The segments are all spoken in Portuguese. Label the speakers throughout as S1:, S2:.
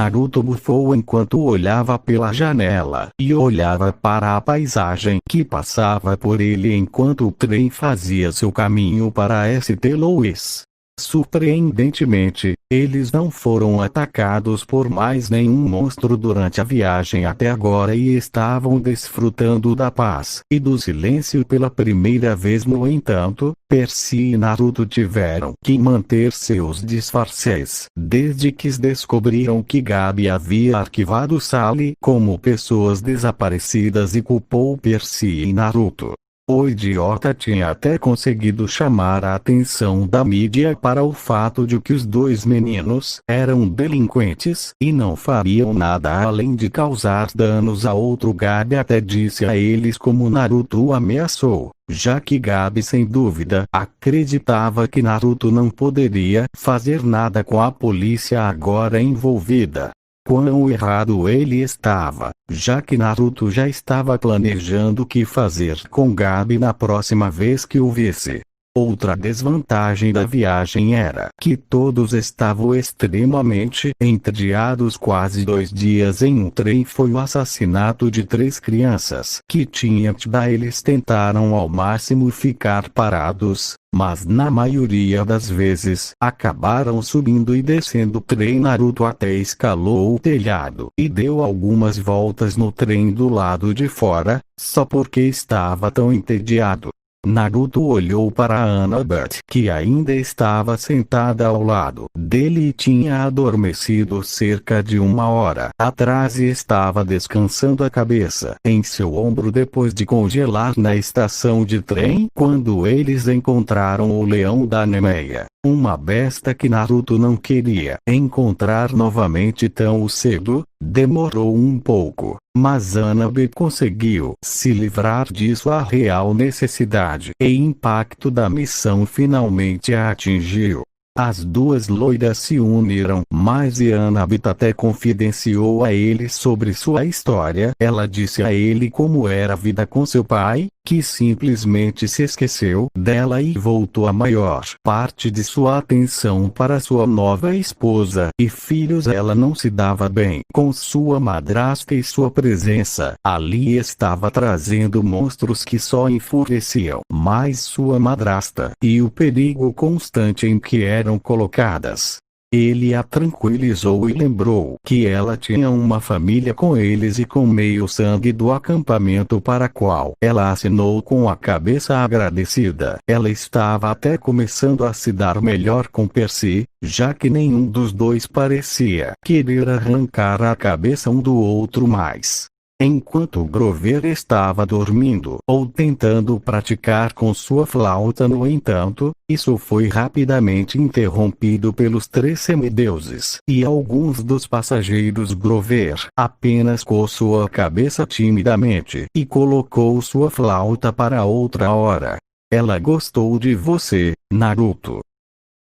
S1: Naruto bufou enquanto olhava pela janela e olhava para a paisagem que passava por ele enquanto o trem fazia seu caminho para St. Louis. Surpreendentemente, eles não foram atacados por mais nenhum monstro durante a viagem até agora e estavam desfrutando da paz e do silêncio pela primeira vez. No entanto, Percy e Naruto tiveram que manter seus disfarces desde que descobriram que Gabi havia arquivado Sally como pessoas desaparecidas e culpou Percy e Naruto. O idiota tinha até conseguido chamar a atenção da mídia para o fato de que os dois meninos eram delinquentes e não fariam nada além de causar danos a outro. Gabi até disse a eles como Naruto o ameaçou, já que Gabi sem dúvida acreditava que Naruto não poderia fazer nada com a polícia agora envolvida. Quão errado ele estava, já que Naruto já estava planejando o que fazer com Gabi na próxima vez que o visse. Outra desvantagem da viagem era que todos estavam extremamente entediados. Quase 2 dias em um trem foi o assassinato de 3 crianças que tinham. Eles tentaram ao máximo ficar parados, mas na maioria das vezes acabaram subindo e descendo o trem. Naruto até escalou o telhado e deu algumas voltas no trem do lado de fora, só porque estava tão entediado. Naruto olhou para Annabeth, que ainda estava sentada ao lado dele e tinha adormecido cerca de 1 hora atrás e estava descansando a cabeça em seu ombro depois de congelar na estação de trem quando eles encontraram o leão da Nemeia, uma besta que Naruto não queria encontrar novamente tão cedo. Demorou um pouco, mas Annabeth conseguiu se livrar disso. A real necessidade e impacto da missão finalmente a atingiu. As duas loiras se uniram mais e Annabeth até confidenciou a ele sobre sua história. Ela disse a ele como era a vida com seu pai, que simplesmente se esqueceu dela e voltou a maior parte de sua atenção para sua nova esposa e filhos. Ela não se dava bem com sua madrasta e sua presença ali estava trazendo monstros que só enfureciam mais sua madrasta e o perigo constante em que eram colocadas. Ele a tranquilizou e lembrou que ela tinha uma família com eles e com meio sangue do acampamento para qual ela assinou com a cabeça agradecida. Ela estava até começando a se dar melhor com Percy, já que nenhum dos dois parecia querer arrancar a cabeça um do outro mais. Enquanto Grover estava dormindo ou tentando praticar com sua flauta. No entanto, isso foi rapidamente interrompido pelos 3 semideuses e alguns dos passageiros. Grover apenas coçou a cabeça timidamente e colocou sua flauta para outra hora. Ela gostou de você, Naruto.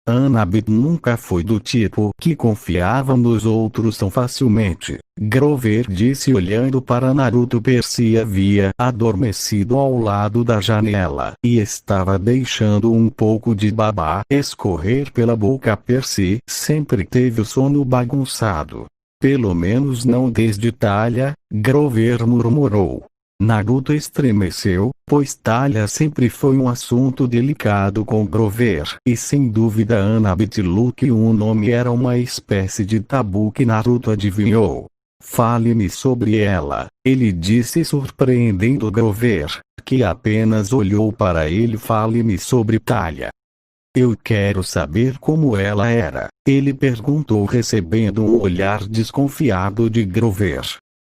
S1: Annabeth nunca foi do tipo que confiava nos outros tão facilmente, Grover disse olhando para Naruto. Percy havia adormecido ao lado da janela e estava deixando um pouco de babá escorrer pela boca. Percy sempre teve o sono bagunçado. Pelo menos não desde Thalia, Grover murmurou. Naruto estremeceu, pois Thalia sempre foi um assunto delicado com Grover, e sem dúvida Annabeth Luke o nome era uma espécie de tabu que Naruto adivinhou. Fale-me sobre ela, ele disse surpreendendo Grover, que apenas olhou para ele. Fale-me sobre Thalia. Eu quero saber como ela era, ele perguntou recebendo um olhar desconfiado de Grover.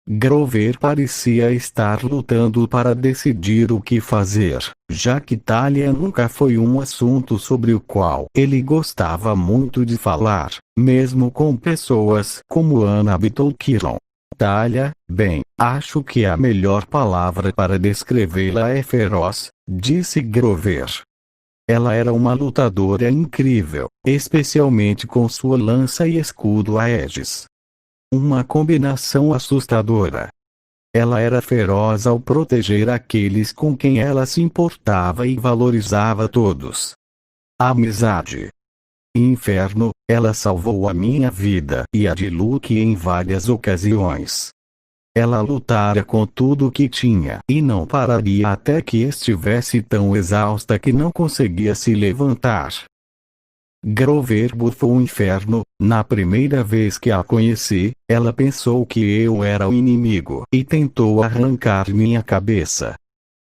S1: Grover parecia estar lutando para decidir o que fazer, já que Thalia nunca foi um assunto sobre o qual ele gostava muito de falar, mesmo com pessoas como Annabeth ou Kiron. Thalia, bem, acho que a melhor palavra para descrevê-la é feroz, disse Grover. Ela era uma lutadora incrível, especialmente com sua lança e escudo Aegis. Uma combinação assustadora. Ela era feroz ao proteger aqueles com quem ela se importava e valorizava todos. A amizade. Inferno, ela salvou a minha vida e a de Luke em várias ocasiões. Ela lutara com tudo o que tinha e não pararia até que estivesse tão exausta que não conseguia se levantar. Grover bufou o inferno. Na primeira vez que a conheci, ela pensou que eu era o inimigo e tentou arrancar minha cabeça.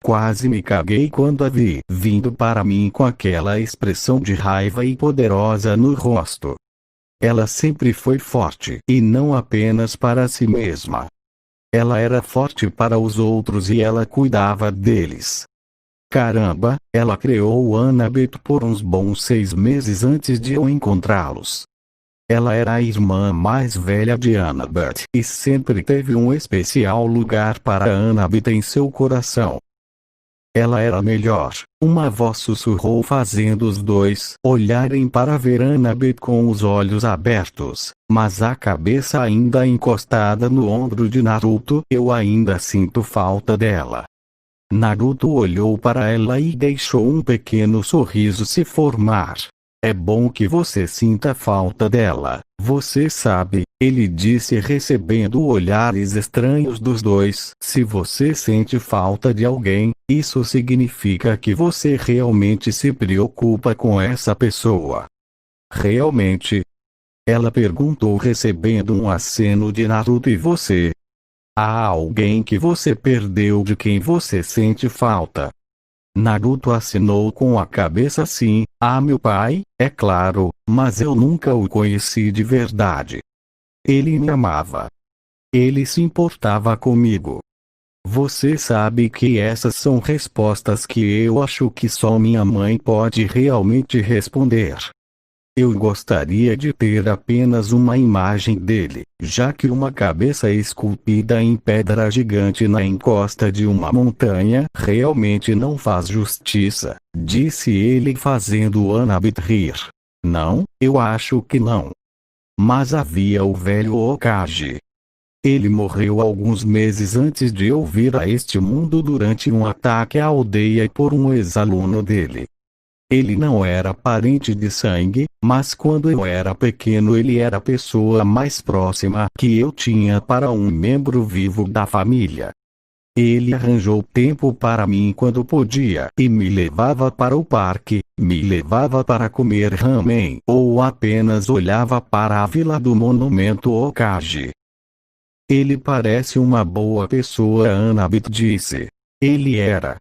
S1: Quase me caguei quando a vi vindo para mim com aquela expressão de raiva e poderosa no rosto. Ela sempre foi forte e não apenas para si mesma. Ela era forte para os outros e ela cuidava deles. Caramba, ela criou Annabeth por uns bons 6 meses antes de eu encontrá-los. Ela era a irmã mais velha de Annabeth e sempre teve um especial lugar para Annabeth em seu coração. Ela era melhor, uma voz sussurrou fazendo os dois olharem para ver Annabeth com os olhos abertos, mas a cabeça ainda encostada no ombro de Naruto. Eu ainda sinto falta dela. Naruto olhou para ela e deixou um pequeno sorriso se formar. É bom que você sinta falta dela, você sabe, ele disse recebendo olhares estranhos dos dois. Se você sente falta de alguém, isso significa que você realmente se preocupa com essa pessoa. Realmente? Ela perguntou recebendo um aceno de Naruto. E você? Há alguém que você perdeu de quem você sente falta? Naruto assinou com a cabeça sim, meu pai, é claro, mas eu nunca o conheci de verdade. Ele me amava. Ele se importava comigo. Você sabe que essas são respostas que eu acho que só minha mãe pode realmente responder. Eu gostaria de ter apenas uma imagem dele, já que uma cabeça esculpida em pedra gigante na encosta de uma montanha realmente não faz justiça, disse ele fazendo Annabeth rir. Não, eu acho que não. Mas havia o velho Hokage. Ele morreu alguns meses antes de eu vir a este mundo durante um ataque à aldeia por um ex-aluno dele. Ele não era parente de sangue, mas quando eu era pequeno ele era a pessoa mais próxima que eu tinha para um membro vivo da família. Ele arranjou tempo para mim quando podia e me levava para o parque, me levava para comer ramen ou apenas olhava para a vila do monumento Hokage. Ele parece uma boa pessoa, Annabeth disse. Ele era.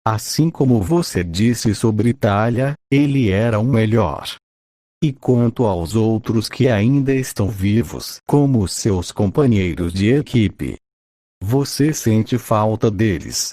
S1: Assim como você disse sobre Talia, ele era o melhor. E quanto aos outros que ainda estão vivos, como seus companheiros de equipe, você sente falta deles?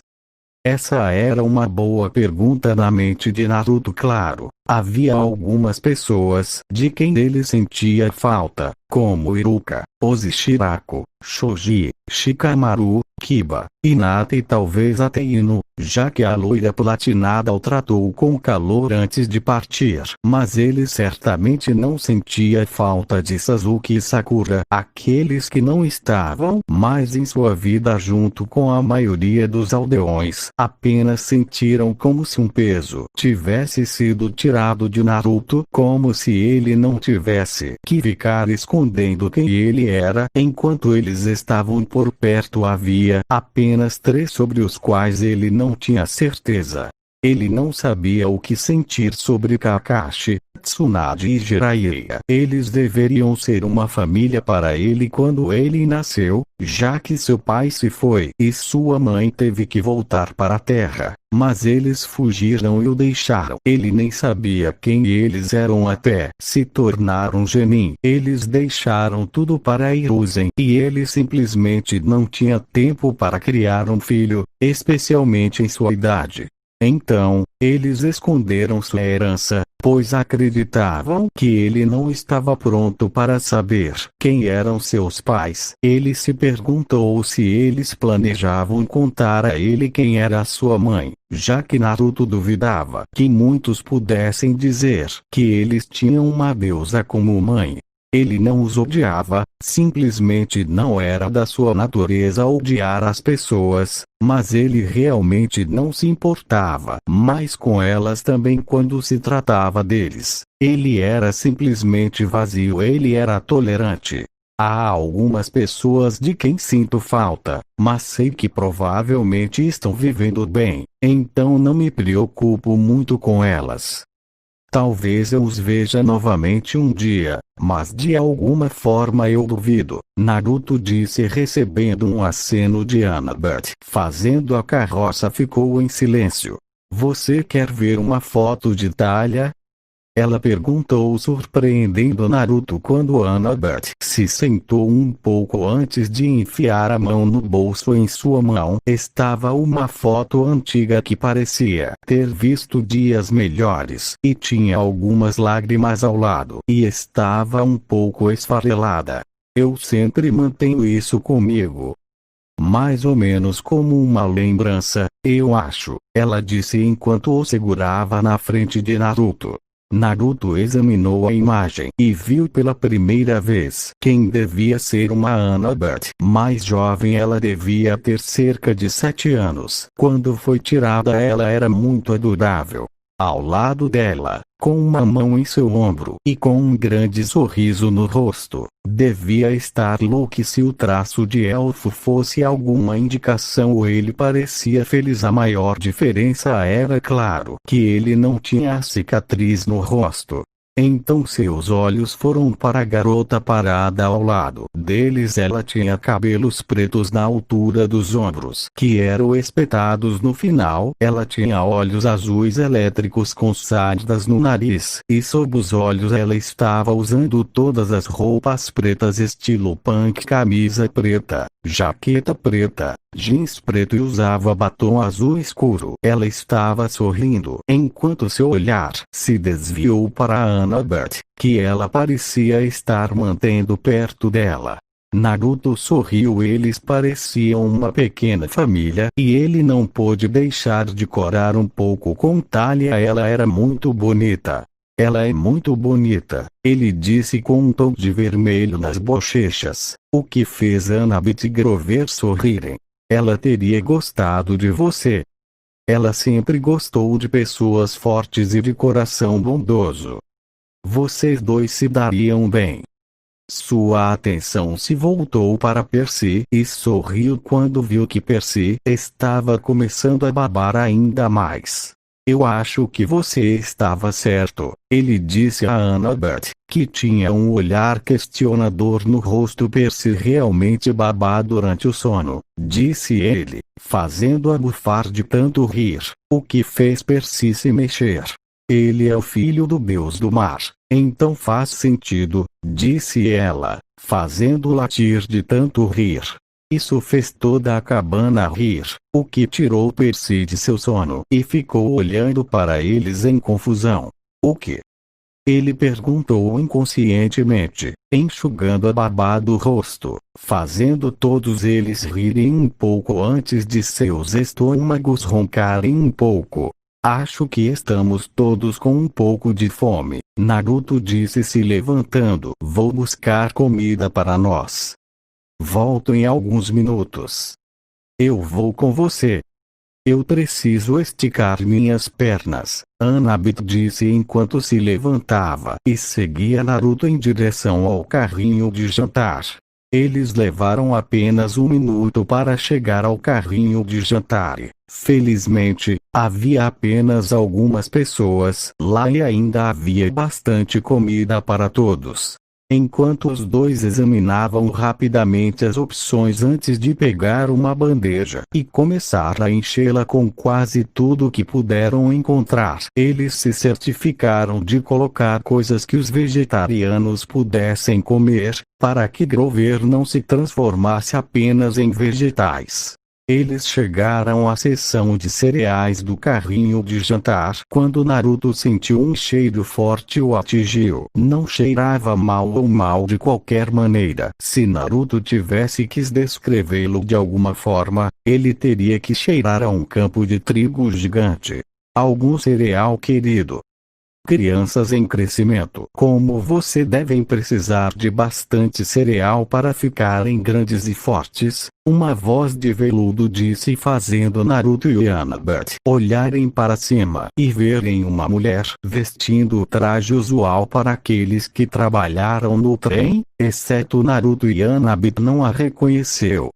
S1: Essa era uma boa pergunta na mente de Naruto. Claro, havia algumas pessoas de quem ele sentia falta, como Iruka, Ozishirako, Shoji, Shikamaru, Kiba, Hinata e talvez até Ino, já que a loira platinada o tratou com calor antes de partir. Mas ele certamente não sentia falta de Sasuke e Sakura, aqueles que não estavam mais em sua vida junto com a maioria dos aldeões. Apenas sentiram como se um peso tivesse sido tirado de Naruto, como se ele não tivesse que ficar escondendo quem ele era. Enquanto eles estavam por perto havia apenas 3 sobre os quais ele não tinha certeza. Ele não sabia o que sentir sobre Kakashi, Tsunade e Jiraiya. Eles deveriam ser uma família para ele quando ele nasceu, já que seu pai se foi e sua mãe teve que voltar para a Terra. Mas eles fugiram e o deixaram. Ele nem sabia quem eles eram até se tornar um genin. Eles deixaram tudo para Hiruzen e ele simplesmente não tinha tempo para criar um filho, especialmente em sua idade. Então, eles esconderam sua herança, pois acreditavam que ele não estava pronto para saber quem eram seus pais. Ele se perguntou se eles planejavam contar a ele quem era a sua mãe, já que Naruto duvidava que muitos pudessem dizer que eles tinham uma deusa como mãe. Ele não os odiava, simplesmente não era da sua natureza odiar as pessoas, mas ele realmente não se importava mais com elas também quando se tratava deles. Ele era simplesmente vazio, ele era tolerante. Há algumas pessoas de quem sinto falta, mas sei que provavelmente estão vivendo bem, então não me preocupo muito com elas. Talvez eu os veja novamente um dia, mas de alguma forma eu duvido, Naruto disse recebendo um aceno de Annabeth. Fazendo a carroça ficou em silêncio. Você quer ver uma foto de Thalia? Ela perguntou surpreendendo Naruto quando Annabeth se sentou um pouco antes de enfiar a mão no bolso. Em sua mão estava uma foto antiga que parecia ter visto dias melhores e tinha algumas lágrimas ao lado e estava um pouco esfarelada. Eu sempre mantenho isso comigo. Mais ou menos como uma lembrança, eu acho, ela disse enquanto o segurava na frente de Naruto. Naruto examinou a imagem e viu pela primeira vez quem devia ser uma Annabeth mais jovem. Ela devia ter cerca de 7 anos. Quando foi tirada, ela era muito adorável. Ao lado dela, com uma mão em seu ombro e com um grande sorriso no rosto, devia estar Luke. Se o traço de elfo fosse alguma indicação, ou ele parecia feliz. A maior diferença era, claro, que ele não tinha a cicatriz no rosto. Então seus olhos foram para a garota parada ao lado deles. Ela tinha cabelos pretos na altura dos ombros, que eram espetados no final. Ela tinha olhos azuis elétricos com sardas no nariz, e sob os olhos ela estava usando todas as roupas pretas estilo punk: camisa preta, jaqueta preta, jeans preto e usava batom azul escuro. Ela estava sorrindo enquanto seu olhar se desviou para Annabeth, que ela parecia estar mantendo perto dela. Naruto sorriu. Eles pareciam uma pequena família e ele não pôde deixar de corar um pouco com Thalia. Ela era muito bonita. Ela é muito bonita, ele disse com um tom de vermelho nas bochechas, o que fez Annabeth e Grover sorrirem. Ela teria gostado de você. Ela sempre gostou de pessoas fortes e de coração bondoso. Vocês dois se dariam bem. Sua atenção se voltou para Percy e sorriu quando viu que Percy estava começando a babar ainda mais. Eu acho que você estava certo, ele disse a Annabeth, que tinha um olhar questionador no rosto. Percy realmente baba durante o sono, disse ele, fazendo-a bufar de tanto rir, o que fez Percy se mexer. Ele é o filho do deus do mar, então faz sentido, disse ela, fazendo latir de tanto rir. Isso fez toda a cabana rir, o que tirou Percy de seu sono e ficou olhando para eles em confusão. O que? Ele perguntou inconscientemente, enxugando a baba do rosto, fazendo todos eles rirem um pouco antes de seus estômagos roncarem um pouco. Acho que estamos todos com um pouco de fome, Naruto disse se levantando. Vou buscar comida para nós. Volto em alguns minutos. Eu vou com você. Eu preciso esticar minhas pernas, Annabeth disse enquanto se levantava e seguia Naruto em direção ao carrinho de jantar. Eles levaram apenas um minuto para chegar ao carrinho de jantar. Felizmente, havia apenas algumas pessoas lá e ainda havia bastante comida para todos. Enquanto os dois examinavam rapidamente as opções antes de pegar uma bandeja e começar a enchê-la com quase tudo que puderam encontrar, eles se certificaram de colocar coisas que os vegetarianos pudessem comer, para que Grover não se transformasse apenas em vegetais. Eles chegaram à seção de cereais do carrinho de jantar quando Naruto sentiu um cheiro forte o atingiu. Não cheirava mal ou mal de qualquer maneira. Se Naruto tivesse que descrevê-lo de alguma forma, ele teria que cheirar a um campo de trigo gigante. Algum cereal querido? Crianças em crescimento como você devem precisar de bastante cereal para ficarem grandes e fortes, uma voz de veludo disse, fazendo Naruto e Annabeth olharem para cima e verem uma mulher vestindo o traje usual para aqueles que trabalharam no trem, exceto Naruto e Annabeth não a reconheceu.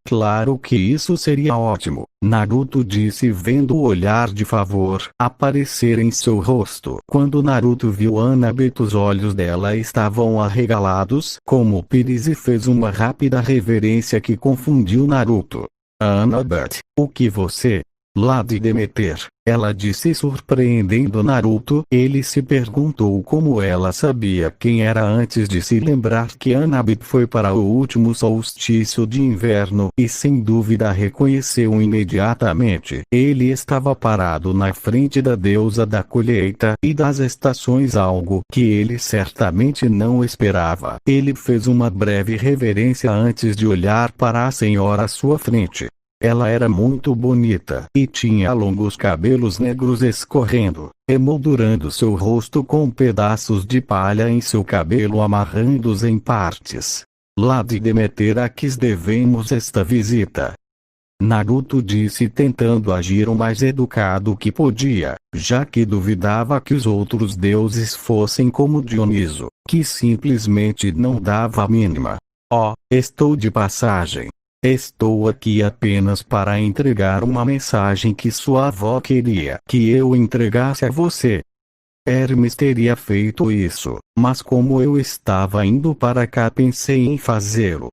S1: Claro que isso seria ótimo, Naruto disse, vendo o olhar de favor aparecer em seu rosto. Quando Naruto viu Annabeth, os olhos dela estavam arregalados como pires e fez uma rápida reverência que confundiu Naruto. Annabeth, o que você... lá de Demeter, ela disse, surpreendendo Naruto. Ele se perguntou como ela sabia quem era antes de se lembrar que Annabeth foi para o último solstício de inverno e sem dúvida reconheceu imediatamente. Ele estava parado na frente da deusa da colheita e das estações, algo que ele certamente não esperava. Ele fez uma breve reverência antes de olhar para a senhora à sua frente. Ela era muito bonita e tinha longos cabelos negros escorrendo, emoldurando seu rosto com pedaços de palha em seu cabelo, amarrando-os em partes. Lá de Demeter a que devemos esta visita, Naruto disse, tentando agir o mais educado que podia, já que duvidava que os outros deuses fossem como Dioniso, que simplesmente não dava a mínima. Estou de passagem. Estou aqui apenas para entregar uma mensagem que sua avó queria que eu entregasse a você. Hermes teria feito isso, mas como eu estava indo para cá, pensei em fazê-lo.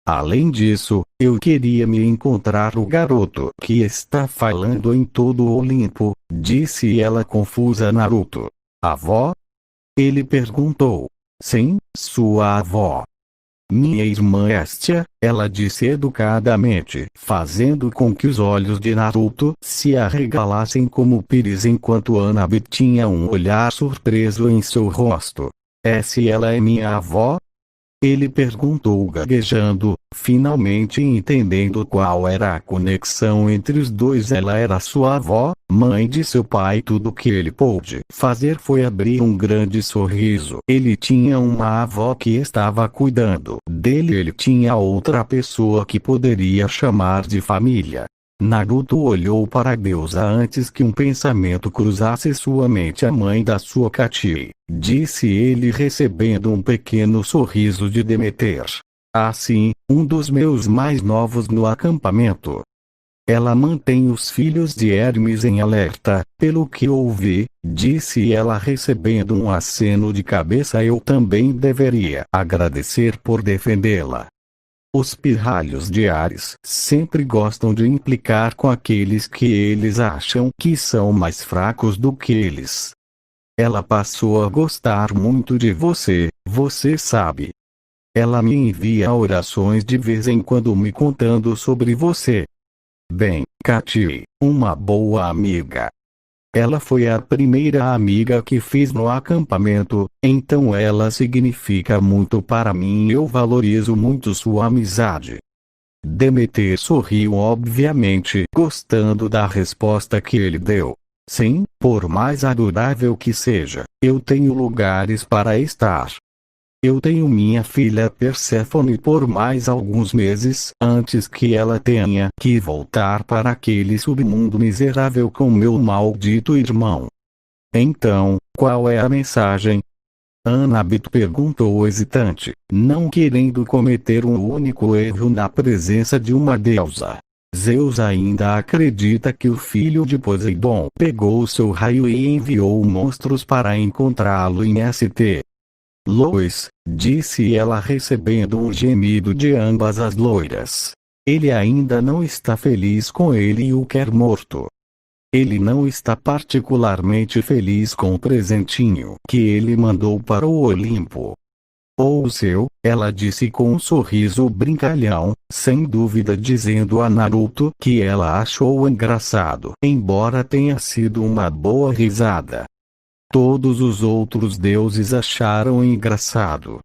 S1: Além disso, eu queria me encontrar o garoto que está falando em todo o Olimpo, disse ela confusa. Naruto. Avó? Ele perguntou. Sim, sua avó. Minha irmã Estia, ela disse educadamente, fazendo com que os olhos de Naruto se arregalassem como pires enquanto Annabeth tinha um olhar surpreso em seu rosto. Se ela é minha avó? Ele perguntou gaguejando, finalmente entendendo qual era a conexão entre os dois. Ela era sua avó, mãe de seu pai. Tudo que ele pôde fazer foi abrir um grande sorriso. Ele tinha uma avó que estava cuidando dele. Ele tinha outra pessoa que poderia chamar de família. Naruto olhou para a deusa antes que um pensamento cruzasse sua mente. A mãe da sua Katie, disse ele, recebendo um pequeno sorriso de Demeter. Sim, um dos meus mais novos no acampamento. Ela mantém os filhos de Hermes em alerta, pelo que ouvi, disse ela, recebendo um aceno de cabeça. Eu também deveria agradecer por defendê-la. Os pirralhos de Ares sempre gostam de implicar com aqueles que eles acham que são mais fracos do que eles. Ela passou a gostar muito de você, você sabe. Ela me envia orações de vez em quando me contando sobre você. Bem, Katie, uma boa amiga. Ela foi a primeira amiga que fiz no acampamento, então ela significa muito para mim e eu valorizo muito sua amizade. Demeter sorriu, obviamente gostando da resposta que ele deu. Sim, por mais adorável que seja, eu tenho lugares para estar. Eu tenho minha filha Perséfone por mais alguns meses antes que ela tenha que voltar para aquele submundo miserável com meu maldito irmão. Então, qual é a mensagem? Annabeth perguntou hesitante, não querendo cometer um único erro na presença de uma deusa. Zeus ainda acredita que o filho de Poseidon pegou seu raio e enviou monstros para encontrá-lo em St. Louis, disse ela, recebendo um gemido de ambas as loiras. Ele ainda não está feliz com ele e o quer morto. Ele não está particularmente feliz com o presentinho que ele mandou para o Olimpo. Ou o seu, ela disse com um sorriso brincalhão, sem dúvida dizendo a Naruto que ela achou engraçado, embora tenha sido uma boa risada. Todos os outros deuses acharam engraçado.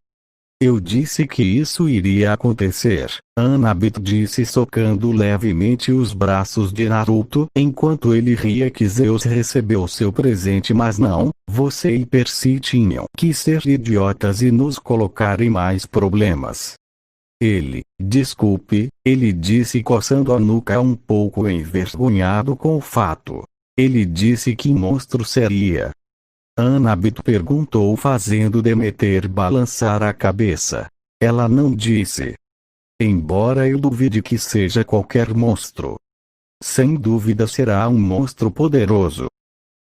S1: Eu disse que isso iria acontecer, Annabeth disse socando levemente os braços de Naruto enquanto ele ria que Zeus recebeu seu presente, mas não, você e Percy tinham que ser idiotas e nos colocar em mais problemas. Desculpe, ele disse coçando a nuca um pouco envergonhado com o fato. Ele disse que monstro seria. Annabeth perguntou fazendo Demeter balançar a cabeça. Ela não disse. Embora eu duvide que seja qualquer monstro. Sem dúvida será um monstro poderoso.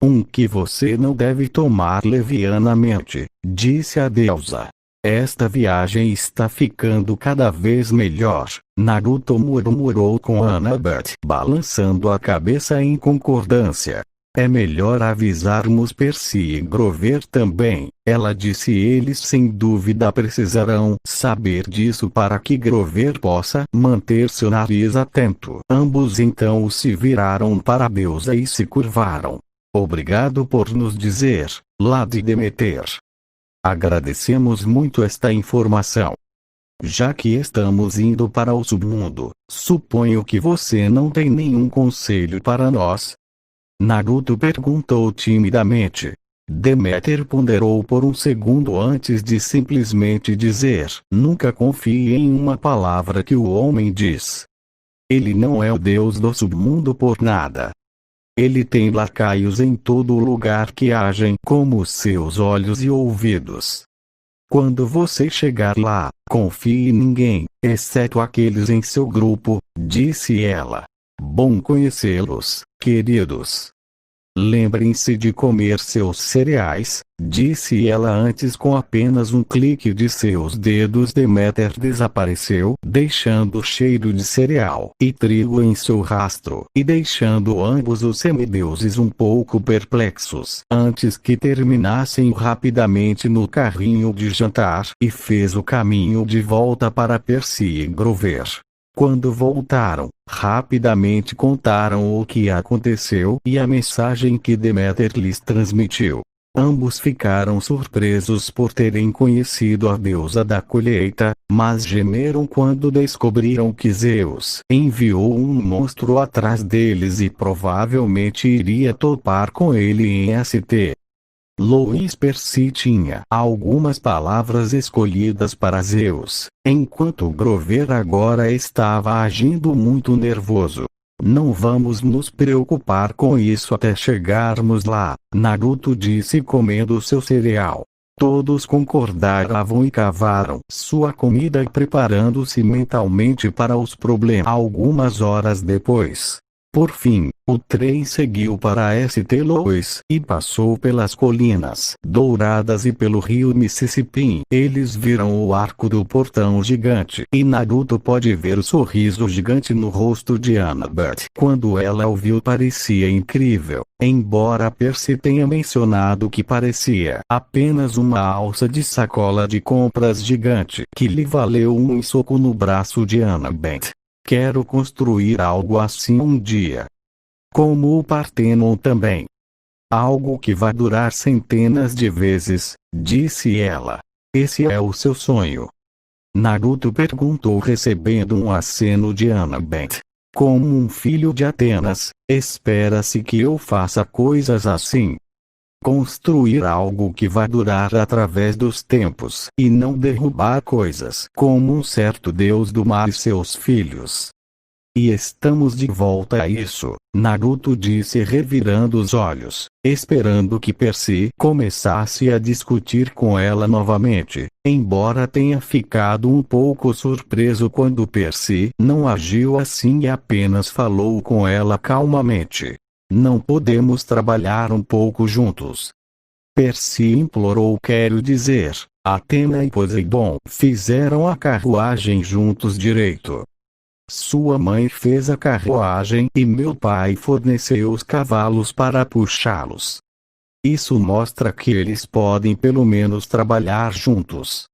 S1: Um que você não deve tomar levianamente, disse a deusa. Esta viagem está ficando cada vez melhor, Naruto murmurou com Annabeth balançando a cabeça em concordância. É melhor avisarmos Percy e Grover também, ela disse. Eles sem dúvida precisarão saber disso para que Grover possa manter seu nariz atento. Ambos então se viraram para a deusa e se curvaram. Obrigado por nos dizer, Lady Demeter. Agradecemos muito esta informação. Já que estamos indo para o submundo, suponho que você não tem nenhum conselho para nós? Naruto perguntou timidamente. Demeter ponderou por um segundo antes de simplesmente dizer: nunca confie em uma palavra que o homem diz. Ele não é o deus do submundo por nada. Ele tem lacaios em todo lugar que agem como seus olhos e ouvidos. Quando você chegar lá, confie em ninguém, exceto aqueles em seu grupo, disse ela. Bom conhecê-los, queridos. Lembrem-se de comer seus cereais, disse ela antes. Com apenas um clique de seus dedos Demeter desapareceu, deixando o cheiro de cereal e trigo em seu rastro e deixando ambos os semideuses um pouco perplexos. Antes que terminassem rapidamente no carrinho de jantar e fez o caminho de volta para Percy e Grover. Quando voltaram, rapidamente contaram o que aconteceu e a mensagem que Demeter lhes transmitiu. Ambos ficaram surpresos por terem conhecido a deusa da colheita, mas gemeram quando descobriram que Zeus enviou um monstro atrás deles e provavelmente iria topar com ele em St. Louis. Percy tinha algumas palavras escolhidas para Zeus, enquanto Grover agora estava agindo muito nervoso. Não vamos nos preocupar com isso até chegarmos lá, Naruto disse comendo seu cereal. Todos concordaram e cavaram sua comida preparando-se mentalmente para os problemas. Algumas horas depois, por fim, o trem seguiu para St. Louis e passou pelas colinas douradas e pelo rio Mississippi. Eles viram o arco do portão gigante e Naruto pode ver o sorriso gigante no rosto de Annabeth. Quando ela o viu, parecia incrível, embora Percy tenha mencionado que parecia apenas uma alça de sacola de compras gigante que lhe valeu um soco no braço de Annabeth. Quero construir algo assim um dia. Como o Parthenon também. Algo que vai durar centenas de vezes, disse ela. Esse é o seu sonho? Naruto perguntou recebendo um aceno de Annabeth. Como um filho de Atenas, espera-se que eu faça coisas assim. Construir algo que vai durar através dos tempos e não derrubar coisas como um certo deus do mar e seus filhos. E estamos de volta a isso, Naruto disse revirando os olhos, esperando que Percy começasse a discutir com ela novamente, embora tenha ficado um pouco surpreso quando Percy não agiu assim e apenas falou com ela calmamente. Não podemos trabalhar um pouco juntos? Percy implorou. Quero dizer, Atena e Poseidon fizeram a carruagem juntos direito. Sua mãe fez a carruagem e meu pai forneceu os cavalos para puxá-los. Isso mostra que eles podem pelo menos trabalhar juntos.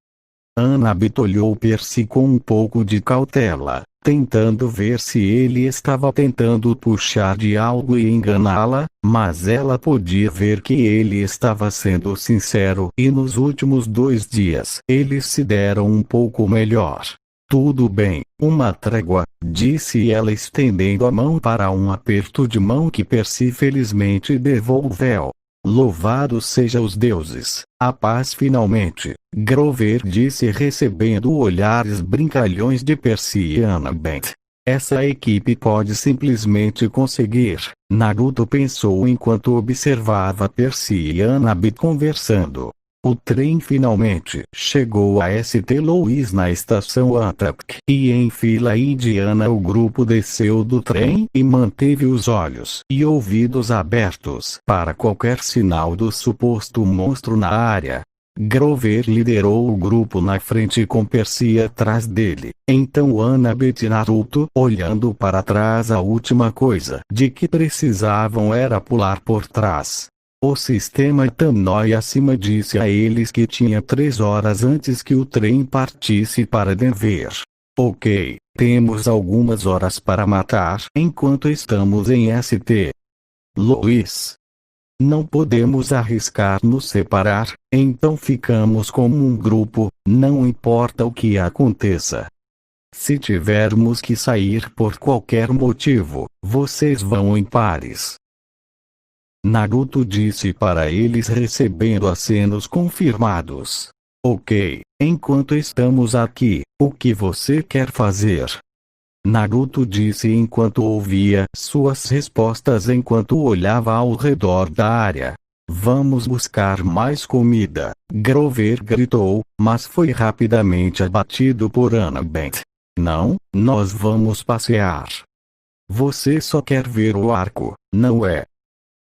S1: Annabeth olhou Percy com um pouco de cautela. tentando ver se ele estava tentando puxar de algo e enganá-la, mas ela podia ver que ele estava sendo sincero e nos últimos 2 dias eles se deram um pouco melhor. Tudo bem, uma trégua, disse ela estendendo a mão para um aperto de mão que Percy felizmente devolveu. Louvados sejam os deuses, a paz finalmente, Grover disse recebendo olhares brincalhões de Percy e Annabeth. Essa equipe pode simplesmente conseguir, Naruto pensou enquanto observava Percy e Annabeth conversando. O trem finalmente chegou a St. Louis na estação Atlantic e em fila indiana o grupo desceu do trem e manteve os olhos e ouvidos abertos para qualquer sinal do suposto monstro na área. Grover liderou o grupo na frente com Percy atrás dele. Então Annabeth e Naruto, olhando para trás, a última coisa de que precisavam era pular por trás. O sistema Tamnoy acima disse a eles que tinha 3 horas antes que o trem partisse para Denver. Ok, temos algumas horas para matar enquanto estamos em St. Louis. Não podemos arriscar nos separar, então ficamos como um grupo, não importa o que aconteça. Se tivermos que sair por qualquer motivo, vocês vão em pares. Naruto disse para eles recebendo acenos confirmados. Ok, enquanto estamos aqui, o que você quer fazer? Naruto disse enquanto ouvia suas respostas enquanto olhava ao redor da área. Vamos buscar mais comida, Grover gritou, mas foi rapidamente abatido por Annabeth. Não, nós vamos passear. Você só quer ver o arco, não é?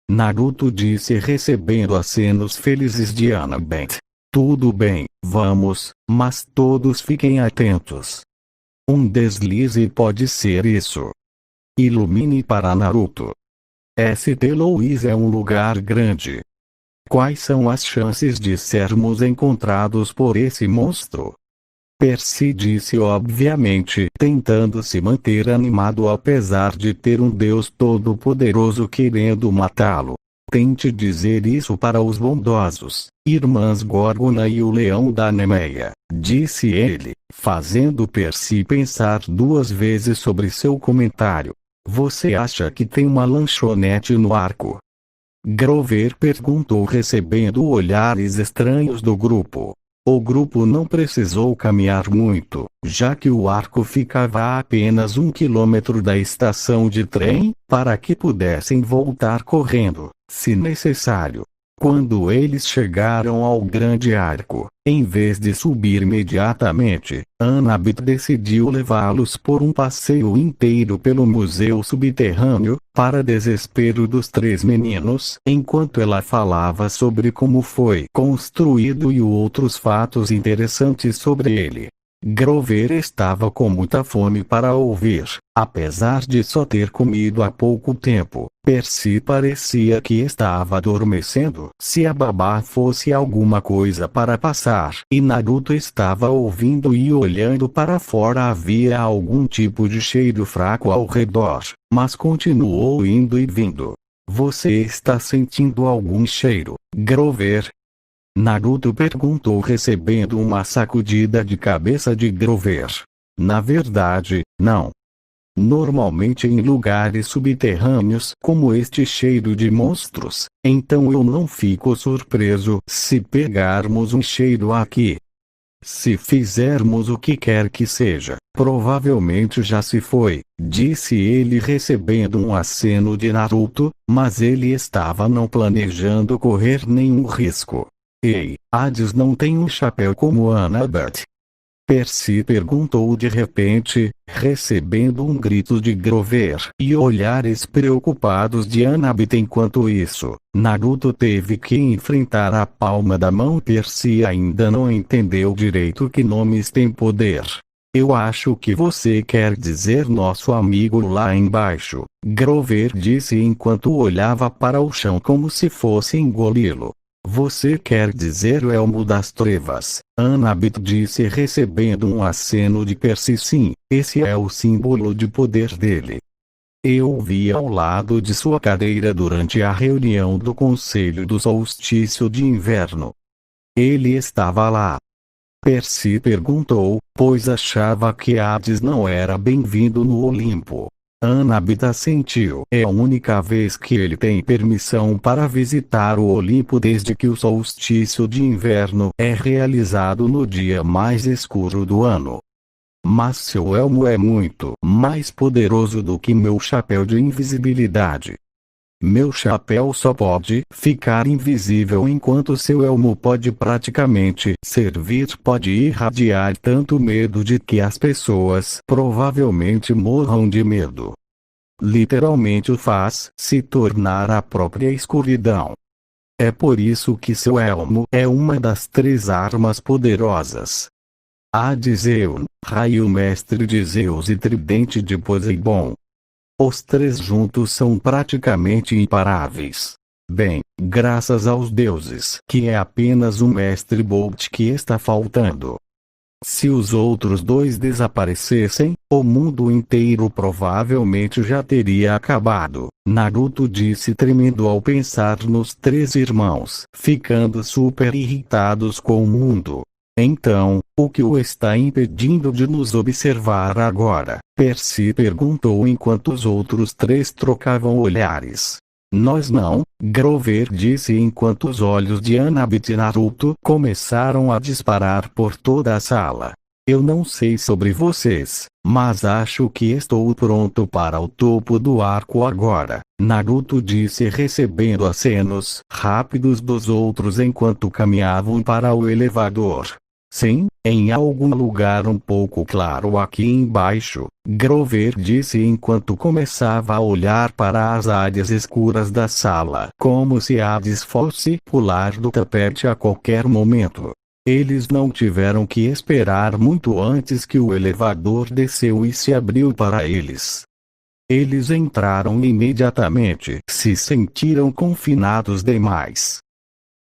S1: Naruto disse recebendo acenos felizes de Annabeth. Tudo bem, vamos, mas todos fiquem atentos. Um deslize pode ser isso. Ilumine para Naruto. St. Louis é um lugar grande. Quais são as chances de sermos encontrados por esse monstro? Percy disse obviamente tentando se manter animado apesar de ter um Deus todo-poderoso querendo matá-lo. Tente dizer isso para os bondosos, irmãs Gorgona e o leão da Nemeia, disse ele, fazendo Percy pensar 2 vezes sobre seu comentário. Você acha que tem uma lanchonete no arco? Grover perguntou recebendo olhares estranhos do grupo. O grupo não precisou caminhar muito, já que o arco ficava a apenas 1 quilômetro da estação de trem, para que pudessem voltar correndo, se necessário. Quando eles chegaram ao grande arco, em vez de subir imediatamente, Annabeth decidiu levá-los por um passeio inteiro pelo museu subterrâneo, para desespero dos 3 meninos, enquanto ela falava sobre como foi construído e outros fatos interessantes sobre ele. Grover estava com muita fome para ouvir, apesar de só ter comido há pouco tempo. Percy parecia que estava adormecendo. Se a babá fosse alguma coisa para passar, e Naruto estava ouvindo e olhando para fora, havia algum tipo de cheiro fraco ao redor, mas continuou indo e vindo. Você está sentindo algum cheiro, Grover? Naruto perguntou recebendo uma sacudida de cabeça de Grover. Na verdade, não. Normalmente em lugares subterrâneos como este cheiro de monstros, então eu não fico surpreso se pegarmos um cheiro aqui. Se fizermos o que quer que seja, provavelmente já se foi, disse ele recebendo um aceno de Naruto, mas ele estava não planejando correr nenhum risco. Ei, Hades não tem um chapéu como Annabeth? Percy perguntou de repente, recebendo um grito de Grover e olhares preocupados de Annabeth. Enquanto isso, Naruto teve que enfrentar a palma da mão. Percy ainda não entendeu direito que nomes têm poder. Eu acho que você quer dizer nosso amigo lá embaixo, Grover disse enquanto olhava para o chão como se fosse engoli-lo. Você quer dizer o Elmo das Trevas, Annabeth disse recebendo um aceno de Percy. Sim, esse é o símbolo de poder dele. Eu o vi ao lado de sua cadeira durante a reunião do Conselho do Solstício de Inverno. Ele estava lá. Percy perguntou, pois achava que Hades não era bem-vindo no Olimpo. Annabeth assentiu. É a única vez que ele tem permissão para visitar o Olimpo desde que o solstício de inverno é realizado no dia mais escuro do ano. Mas seu elmo é muito mais poderoso do que meu chapéu de invisibilidade. Meu chapéu só pode ficar invisível enquanto seu elmo pode praticamente servir, pode irradiar tanto medo de que as pessoas provavelmente morram de medo. Literalmente o faz se tornar a própria escuridão. É por isso que seu elmo é uma das 3 armas poderosas. Hades, Eun, raio mestre de Zeus e tridente de Poseidon. Os 3 juntos são praticamente imparáveis. Bem, graças aos deuses, que é apenas um mestre Bolt que está faltando. Se os outros 2 desaparecessem, o mundo inteiro provavelmente já teria acabado. Naruto disse tremendo ao pensar nos 3 irmãos, ficando super irritados com o mundo. Então, o que o está impedindo de nos observar agora? Percy perguntou enquanto os outros 3 trocavam olhares. Nós não, Grover disse enquanto os olhos de Annabeth e Naruto começaram a disparar por toda a sala. Eu não sei sobre vocês, mas acho que estou pronto para o topo do arco agora, Naruto disse recebendo acenos rápidos dos outros enquanto caminhavam para o elevador. Sim, em algum lugar um pouco claro aqui embaixo, Grover disse enquanto começava a olhar para as áreas escuras da sala, como se Hades fosse pular do tapete a qualquer momento. Eles não tiveram que esperar muito antes que o elevador desceu e se abriu para eles. Eles entraram imediatamente, se sentiram confinados demais.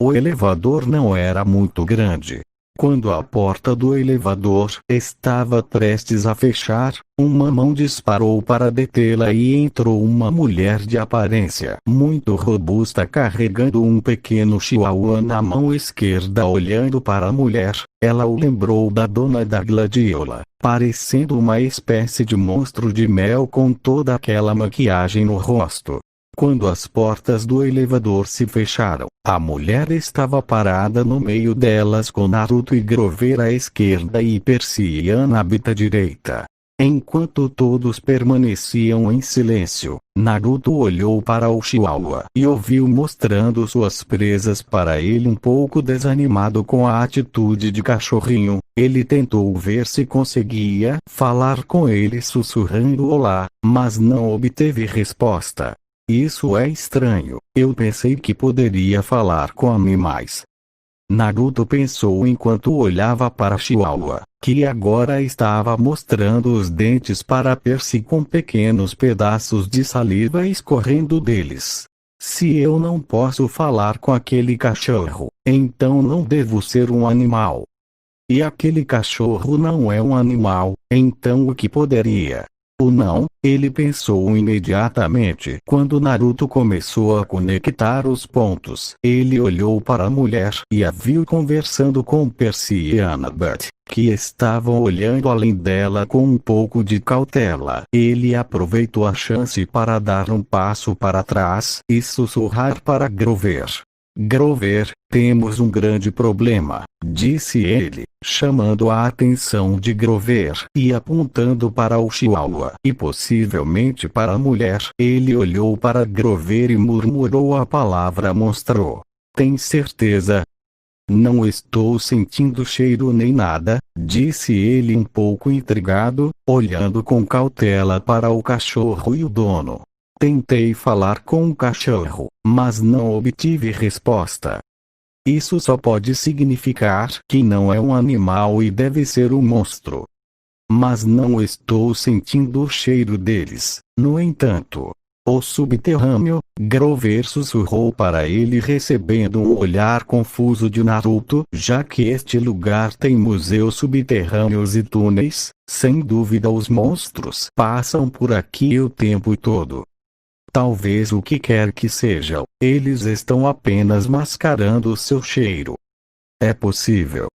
S1: O elevador não era muito grande. Quando a porta do elevador estava prestes a fechar, uma mão disparou para detê-la e entrou uma mulher de aparência muito robusta carregando um pequeno chihuahua na mão esquerda. Olhando para a mulher, ela o lembrou da dona da gladiola, parecendo uma espécie de monstro de mel com toda aquela maquiagem no rosto. Quando as portas do elevador se fecharam, a mulher estava parada no meio delas com Naruto e Grover à esquerda e Percy e Annabeth à direita. Enquanto todos permaneciam em silêncio, Naruto olhou para o Chihuahua e o viu mostrando suas presas para ele um pouco desanimado com a atitude de cachorrinho. Ele tentou ver se conseguia falar com ele sussurrando olá, mas não obteve resposta. Isso é estranho, eu pensei que poderia falar com animais. Naruto pensou enquanto olhava para Chihuahua, que agora estava mostrando os dentes para Percy com pequenos pedaços de saliva escorrendo deles. Se eu não posso falar com aquele cachorro, então não devo ser um animal. E aquele cachorro não é um animal, então o que poderia? Ou não, ele pensou imediatamente. Quando Naruto começou a conectar os pontos, ele olhou para a mulher e a viu conversando com Percy e Annabeth, que estavam olhando além dela com um pouco de cautela. Ele aproveitou a chance para dar um passo para trás e sussurrar para Grover. Grover, temos um grande problema, disse ele, chamando a atenção de Grover e apontando para o Chihuahua e possivelmente para a mulher. Ele olhou para Grover e murmurou a palavra monstro. Tem certeza? Não estou sentindo cheiro nem nada, disse ele um pouco intrigado, olhando com cautela para o cachorro e o dono. Tentei falar com o cachorro, mas não obtive resposta. Isso só pode significar que não é um animal e deve ser um monstro. Mas não estou sentindo o cheiro deles, no entanto. O subterrâneo, Grover sussurrou para ele recebendo um olhar confuso de Naruto. Já que este lugar tem museus subterrâneos e túneis, sem dúvida os monstros passam por aqui o tempo todo. Talvez o que quer que sejam, eles estão apenas mascarando o seu cheiro. É possível.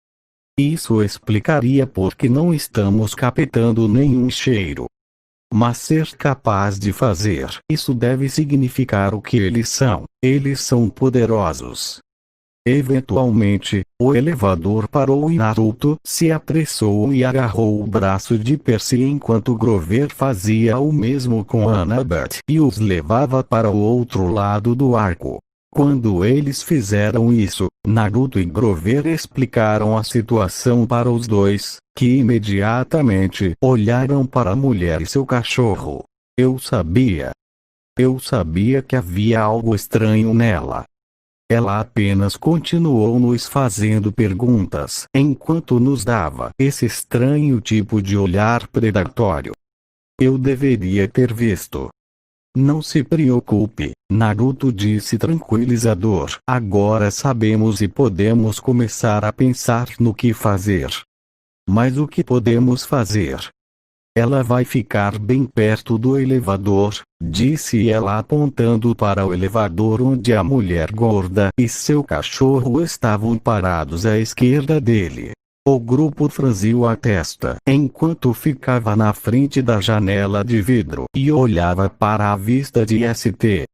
S1: Isso explicaria por que não estamos captando nenhum cheiro. Mas ser capaz de fazer isso deve significar o que eles são. Eles são poderosos. Eventualmente, o elevador parou e Naruto se apressou e agarrou o braço de Percy enquanto Grover fazia o mesmo com Annabeth e os levava para o outro lado do arco. Quando eles fizeram isso, Naruto e Grover explicaram a situação para os dois, que imediatamente olharam para a mulher e seu cachorro. Eu sabia que havia algo estranho nela. Ela apenas continuou nos fazendo perguntas enquanto nos dava esse estranho tipo de olhar predatório. Eu deveria ter visto. Não se preocupe, Naruto disse tranquilizador. Agora sabemos e podemos começar a pensar no que fazer. Mas o que podemos fazer? Ela vai ficar bem perto do elevador, disse ela apontando para o elevador onde a mulher gorda e seu cachorro estavam parados à esquerda dele. O grupo franziu a testa enquanto ficava na frente da janela de vidro e olhava para a vista de St.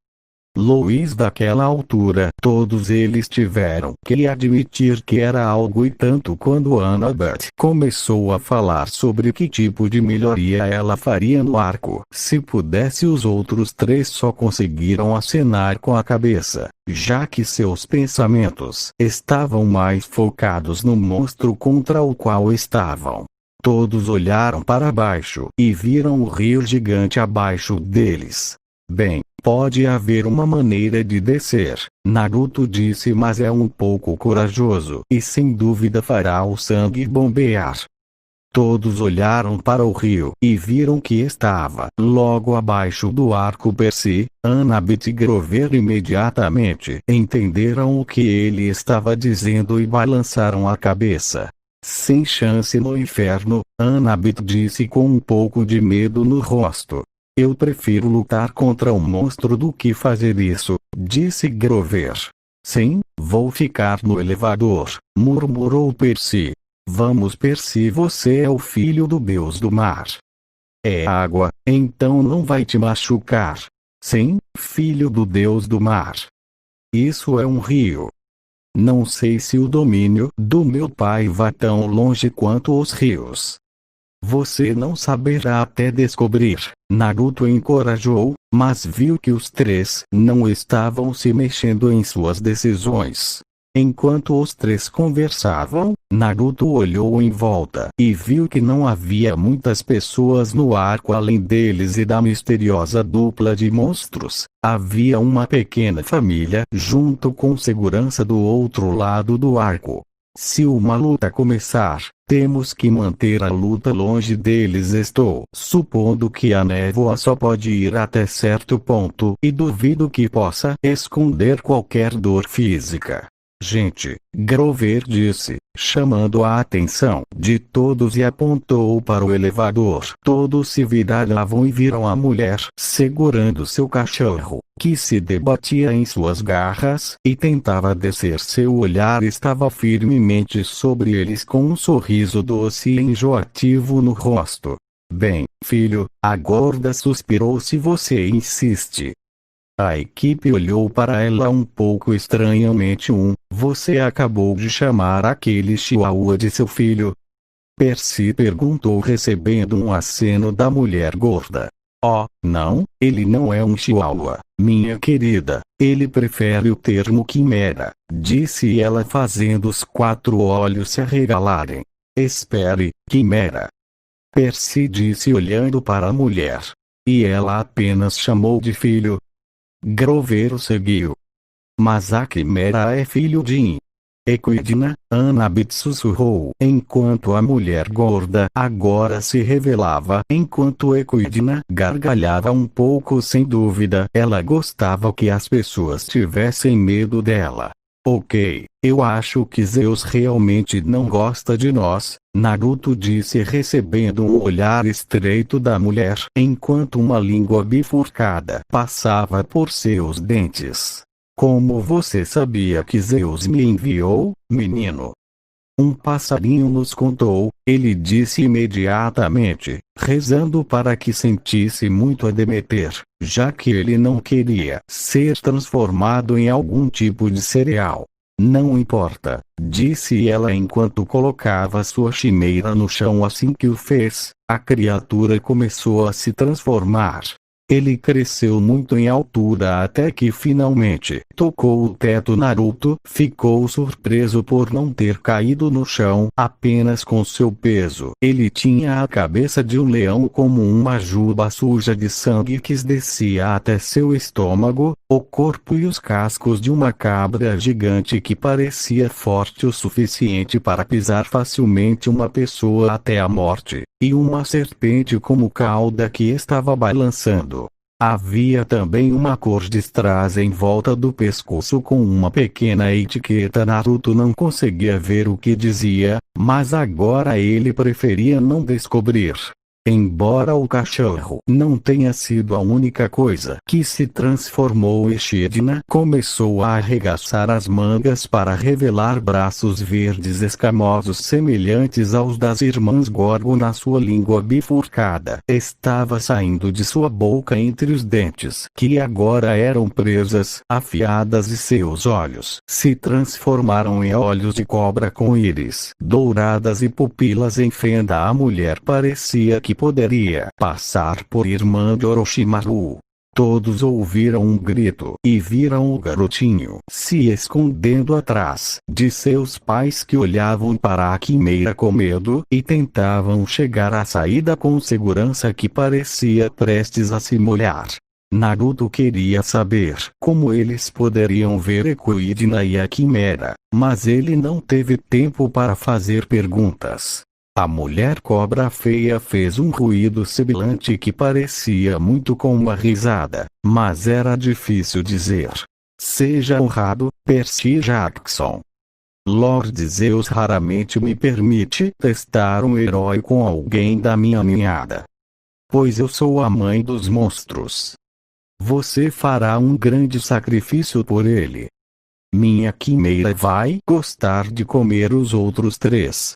S1: Louis daquela altura. Todos eles tiveram que admitir que era algo e tanto quando Annabeth começou a falar sobre que tipo de melhoria ela faria no arco. Se pudesse, os outros três só conseguiram acenar com a cabeça, já que seus pensamentos estavam mais focados no monstro contra o qual estavam. Todos olharam para baixo e viram o rio gigante abaixo deles. Bem, pode haver uma maneira de descer, Naruto disse, mas é um pouco corajoso e sem dúvida fará o sangue bombear. Todos olharam para o rio e viram que estava logo abaixo do arco. Percy, Annabeth e Grover imediatamente entenderam o que ele estava dizendo e balançaram a cabeça. Sem chance no inferno, Annabeth disse com um pouco de medo no rosto. Eu prefiro lutar contra um monstro do que fazer isso, disse Grover. Sim, vou ficar no elevador, murmurou Percy. Vamos, Percy, você é o filho do deus do mar. É água, então não vai te machucar. Sim, filho do deus do mar. Isso é um rio. Não sei se o domínio do meu pai vai tão longe quanto os rios. Você não saberá até descobrir, Naruto encorajou, mas viu que os três não estavam se mexendo em suas decisões. Enquanto os três conversavam, Naruto olhou em volta e viu que não havia muitas pessoas no arco além deles e da misteriosa dupla de monstros. Havia uma pequena família junto com segurança do outro lado do arco. Se uma luta começar, temos que manter a luta longe deles. Estou supondo que a névoa só pode ir até certo ponto e duvido que possa esconder qualquer dor física. Gente, Grover disse, chamando a atenção de todos e apontou para o elevador. Todos se viraram e viram a mulher segurando seu cachorro, que se debatia em suas garras e tentava descer. Seu olhar estava firmemente sobre eles com um sorriso doce e enjoativo no rosto. Bem, filho, a gorda suspirou. Se você insiste. A equipe olhou para ela um pouco estranhamente. Você acabou de chamar aquele chihuahua de seu filho? Percy perguntou recebendo um aceno da mulher gorda. Oh, não, ele não é um chihuahua, minha querida, ele prefere o termo quimera, disse ela fazendo os quatro olhos se arregalarem. Espere, quimera. Percy disse olhando para a mulher. E ela apenas chamou de filho. Grover seguiu. Mas a quimera é filho de Equidna, Annabeth sussurrou, enquanto a mulher gorda agora se revelava. Enquanto Equidna gargalhava um pouco. Sem dúvida, ela gostava que as pessoas tivessem medo dela. Ok, eu acho que Zeus realmente não gosta de nós, Naruto disse recebendo um olhar estreito da mulher, enquanto uma língua bifurcada passava por seus dentes. Como você sabia que Zeus me enviou, menino? Um passarinho nos contou, ele disse imediatamente, rezando para que sentisse muito a Demeter, já que ele não queria ser transformado em algum tipo de cereal. Não importa, disse ela enquanto colocava sua chimeira no chão. Assim que o fez, a criatura começou a se transformar. Ele cresceu muito em altura até que finalmente tocou o teto. Naruto ficou surpreso por não ter caído no chão apenas com seu peso. Ele tinha a cabeça de um leão como uma juba suja de sangue que descia até seu estômago, o corpo e os cascos de uma cabra gigante que parecia forte o suficiente para pisar facilmente uma pessoa até a morte, e uma serpente como cauda que estava balançando. Havia também uma cor de strass em volta do pescoço com uma pequena etiqueta. Naruto não conseguia ver o que dizia, mas agora ele preferia não descobrir. Embora o cachorro não tenha sido a única coisa que se transformou, Echidna começou a arregaçar as mangas para revelar braços verdes escamosos semelhantes aos das irmãs Gorgo. Na sua língua bifurcada estava saindo de sua boca entre os dentes que agora eram presas afiadas e seus olhos se transformaram em olhos de cobra com íris douradas e pupilas em fenda. A mulher parecia que poderia passar por irmã de Orochimaru. Todos ouviram um grito e viram o garotinho se escondendo atrás de seus pais que olhavam para a quimeira com medo e tentavam chegar à saída com segurança que parecia prestes a se molhar. Naruto queria saber como eles poderiam ver Equidna e a quimera, mas ele não teve tempo para fazer perguntas. A mulher cobra feia fez um ruído sibilante que parecia muito com uma risada, mas era difícil dizer. Seja honrado, Percy Jackson. Lord Zeus raramente me permite testar um herói com alguém da minha ninhada. Pois eu sou a mãe dos monstros. Você fará um grande sacrifício por ele. Minha quimeira vai gostar de comer os outros três.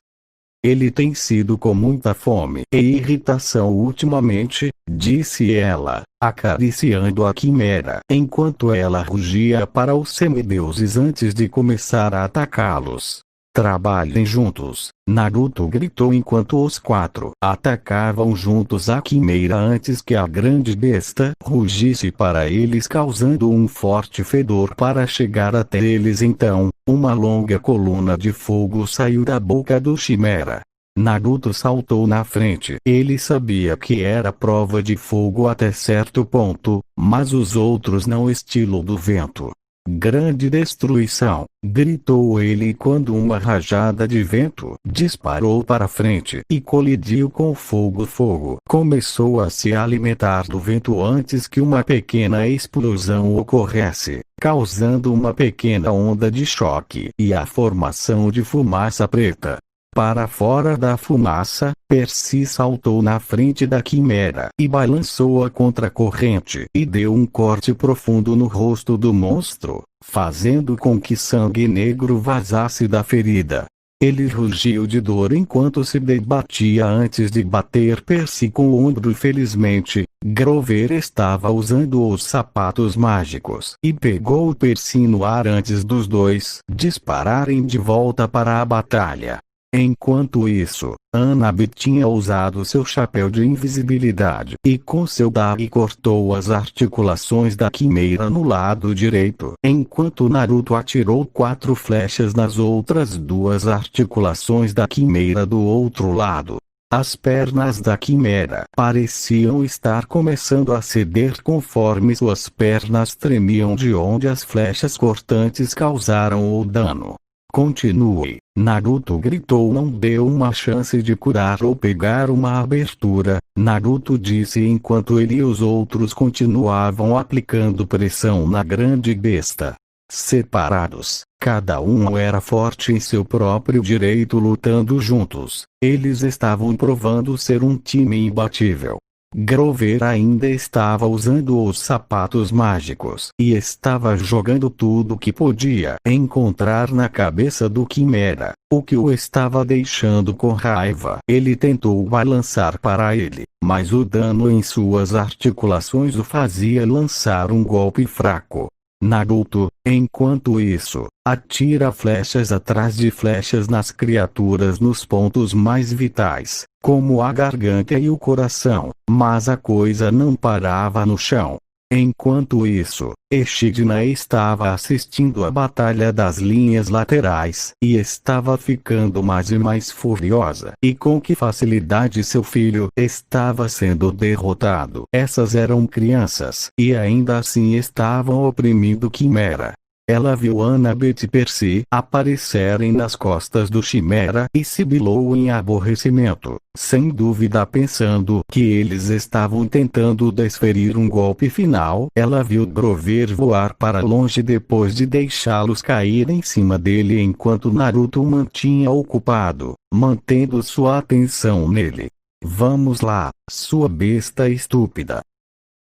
S1: Ele tem sido com muita fome e irritação ultimamente, disse ela, acariciando a quimera enquanto ela rugia para os semideuses antes de começar a atacá-los. Trabalhem juntos, Naruto gritou enquanto os quatro atacavam juntos a quimera antes que a grande besta rugisse para eles, causando um forte fedor para chegar até eles. Então, uma longa coluna de fogo saiu da boca do Chimera. Naruto saltou na frente. Ele sabia que era prova de fogo até certo ponto, mas os outros não. Estilo do vento. Grande destruição, gritou ele quando uma rajada de vento disparou para frente e colidiu com o fogo. O fogo começou a se alimentar do vento antes que uma pequena explosão ocorresse, causando uma pequena onda de choque e a formação de fumaça preta. Para fora da fumaça, Percy saltou na frente da quimera e balançou-a contra a corrente e deu um corte profundo no rosto do monstro, fazendo com que sangue negro vazasse da ferida. Ele rugiu de dor enquanto se debatia antes de bater Percy com o ombro. Felizmente, Grover estava usando os sapatos mágicos e pegou Percy no ar antes dos dois dispararem de volta para a batalha. Enquanto isso, Annabeth tinha usado seu chapéu de invisibilidade e com seu dagger cortou as articulações da quimera no lado direito, enquanto Naruto atirou 4 flechas nas outras 2 articulações da quimera do outro lado. As pernas da quimera pareciam estar começando a ceder conforme suas pernas tremiam de onde as flechas cortantes causaram o dano. Continue. Naruto gritou. Não deu uma chance de curar ou pegar uma abertura, Naruto disse enquanto ele e os outros continuavam aplicando pressão na grande besta. Separados, cada um era forte em seu próprio direito lutando juntos. Eles estavam provando ser um time imbatível. Grover ainda estava usando os sapatos mágicos e estava jogando tudo que podia encontrar na cabeça do Quimera, o que o estava deixando com raiva. Ele tentou balançar para ele, mas o dano em suas articulações o fazia lançar um golpe fraco. Naruto, enquanto isso, atira flechas atrás de flechas nas criaturas nos pontos mais vitais, como a garganta e o coração, mas a coisa não parava no chão. Enquanto isso, Echidna estava assistindo a batalha das linhas laterais e estava ficando mais e mais furiosa. E com que facilidade seu filho estava sendo derrotado. Essas eram crianças e ainda assim estavam oprimindo Quimera. Ela viu Annabeth e Percy aparecerem nas costas do Chimera e sibilou em aborrecimento, sem dúvida pensando que eles estavam tentando desferir um golpe final. Ela viu Grover voar para longe depois de deixá-los cair em cima dele enquanto Naruto o mantinha ocupado, mantendo sua atenção nele. Vamos lá, sua besta estúpida.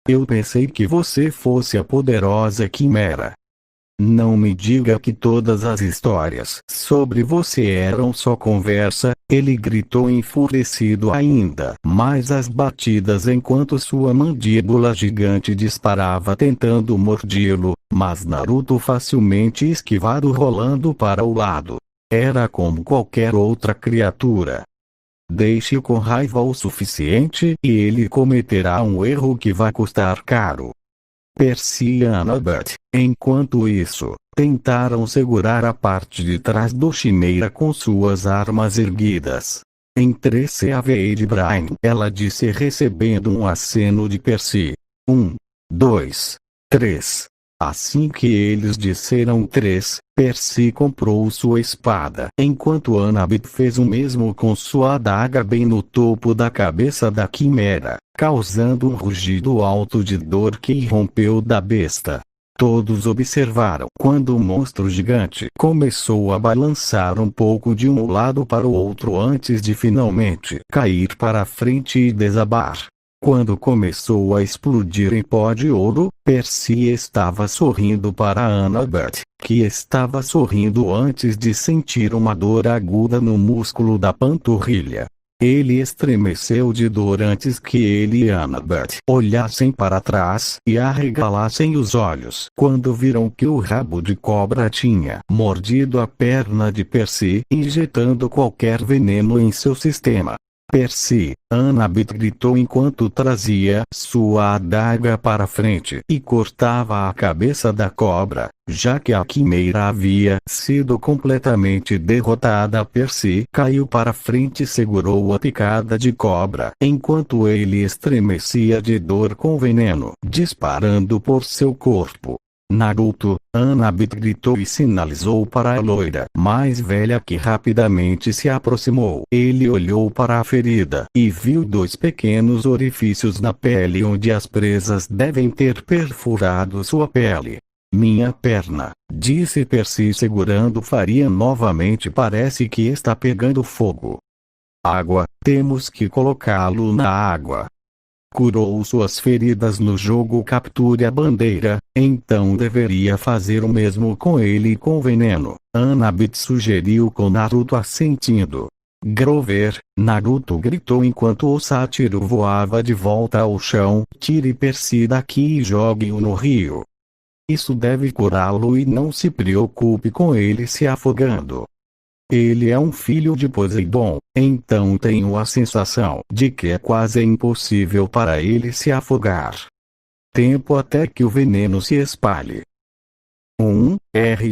S1: Eu pensei que você fosse a poderosa Quimera. Não me diga que todas as histórias sobre você eram só conversa, ele gritou enfurecido ainda mais as batidas enquanto sua mandíbula gigante disparava tentando mordê-lo, mas Naruto facilmente esquivado rolando para o lado. Era como qualquer outra criatura. Deixe-o com raiva o suficiente e ele cometerá um erro que vai custar caro. Percy e Annabeth, enquanto isso, tentaram segurar a parte de trás do Chimera com suas armas erguidas. Entre-se a Veide Brain, ela disse recebendo um aceno de Percy. 1, 2, 3. Assim que eles disseram 3, Percy comprou sua espada, enquanto Annabeth fez o mesmo com sua adaga bem no topo da cabeça da Quimera, causando um rugido alto de dor que irrompeu da besta. Todos observaram quando o monstro gigante começou a balançar um pouco de um lado para o outro antes de finalmente cair para a frente e desabar. Quando começou a explodir em pó de ouro, Percy estava sorrindo para Annabeth, que estava sorrindo antes de sentir uma dor aguda no músculo da panturrilha. Ele estremeceu de dor antes que ele e Annabeth olhassem para trás e arregalassem os olhos quando viram que o rabo de cobra tinha mordido a perna de Percy, injetando qualquer veneno em seu sistema. Percy, Annabeth gritou enquanto trazia sua adaga para frente e cortava a cabeça da cobra, já que a Quimera havia sido completamente derrotada. Percy caiu para frente e segurou a picada de cobra, enquanto ele estremecia de dor com veneno disparando por seu corpo. Naruto, Annabeth gritou e sinalizou para a loira mais velha que rapidamente se aproximou. Ele olhou para a ferida e viu 2 pequenos orifícios na pele onde as presas devem ter perfurado sua pele. Minha perna, disse Percy segurando Faria novamente. Parece que está pegando fogo. Água, temos que colocá-lo na água. Curou suas feridas no jogo Capture a Bandeira, então deveria fazer o mesmo com ele com veneno. Annabeth sugeriu com Naruto assentindo. Grover, Naruto gritou enquanto o sátiro voava de volta ao chão. Tire Percy daqui e jogue-o no rio. Isso deve curá-lo e não se preocupe com ele se afogando. Ele é um filho de Poseidon, então tenho a sensação de que é quase impossível para ele se afogar. Tempo até que o veneno se espalhe.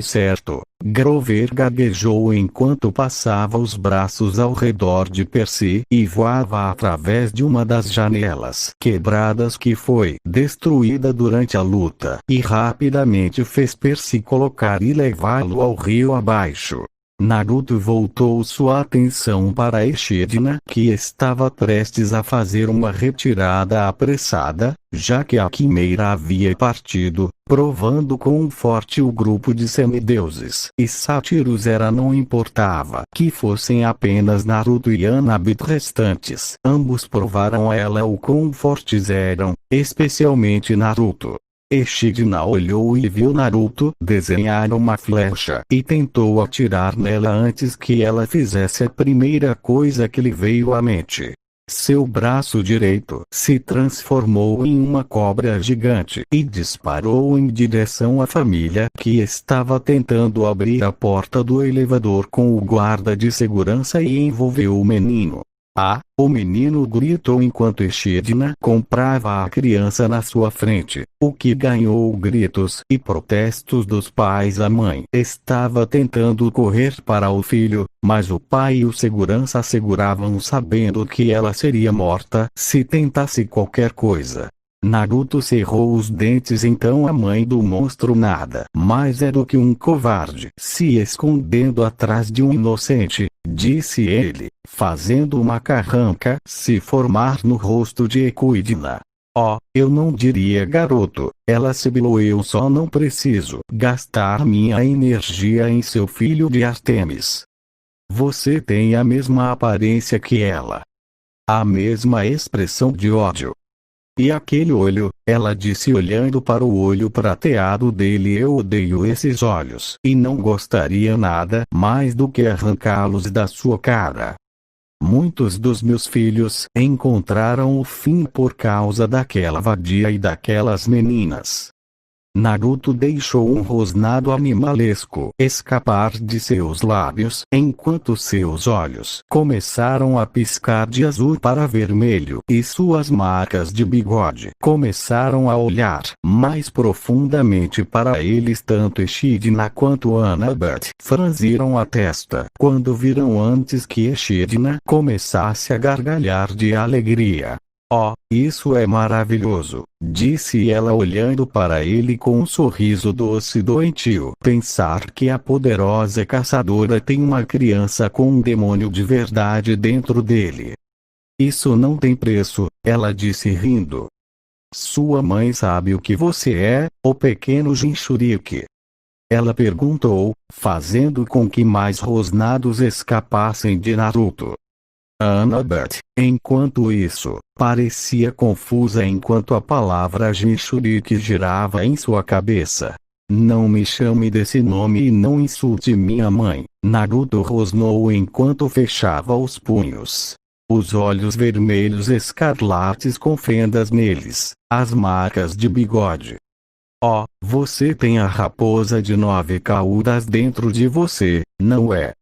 S1: Certo, Grover gaguejou enquanto passava os braços ao redor de Percy e voava através de uma das janelas quebradas que foi destruída durante a luta e rapidamente fez Percy colocar e levá-lo ao rio abaixo. Naruto voltou sua atenção para Echidna, que estava prestes a fazer uma retirada apressada, já que a Quimeira havia partido, provando quão forte o grupo de semideuses e sátiros era. Não importava que fossem apenas Naruto e Anabit restantes, ambos provaram a ela o quão fortes eram, especialmente Naruto. Echidna olhou e viu Naruto desenhar uma flecha e tentou atirar nela antes que ela fizesse a primeira coisa que lhe veio à mente. Seu braço direito se transformou em uma cobra gigante e disparou em direção à família que estava tentando abrir a porta do elevador com o guarda de segurança e envolveu o menino. O menino gritou enquanto Echidna comprava a criança na sua frente, o que ganhou gritos e protestos dos pais. A mãe estava tentando correr para o filho, mas o pai e o segurança seguravam sabendo que ela seria morta se tentasse qualquer coisa. Naruto cerrou os dentes. Então a mãe do monstro nada mais é do que um covarde se escondendo atrás de um inocente, disse ele, fazendo uma carranca se formar no rosto de Echidna. Eu não diria garoto, ela sibilou. Eu só não preciso gastar minha energia em seu filho de Artemis. Você tem a mesma aparência que ela. A mesma expressão de ódio. E aquele olho, ela disse olhando para o olho prateado dele. Eu odeio esses olhos e não gostaria nada mais do que arrancá-los da sua cara. Muitos dos meus filhos encontraram o fim por causa daquela vadia e daquelas meninas. Naruto deixou um rosnado animalesco escapar de seus lábios, enquanto seus olhos começaram a piscar de azul para vermelho e suas marcas de bigode começaram a olhar mais profundamente para eles. Tanto Echidna quanto Anabit franziram a testa quando viram antes que Echidna começasse a gargalhar de alegria. Isso é maravilhoso, disse ela olhando para ele com um sorriso doce e doentio. Pensar que a poderosa caçadora tem uma criança com um demônio de verdade dentro dele. Isso não tem preço, ela disse rindo. Sua mãe sabe o que você é, o pequeno Jinchuriki? Ela perguntou, fazendo com que mais rosnados escapassem de Naruto. Anabit, enquanto isso, parecia confusa enquanto a palavra Jinchuriki girava em sua cabeça. Não me chame desse nome e não insulte minha mãe, Naruto rosnou enquanto fechava os punhos. Os olhos vermelhos escarlates com fendas neles, as marcas de bigode. Você tem a raposa de 9 caudas dentro de você, não é?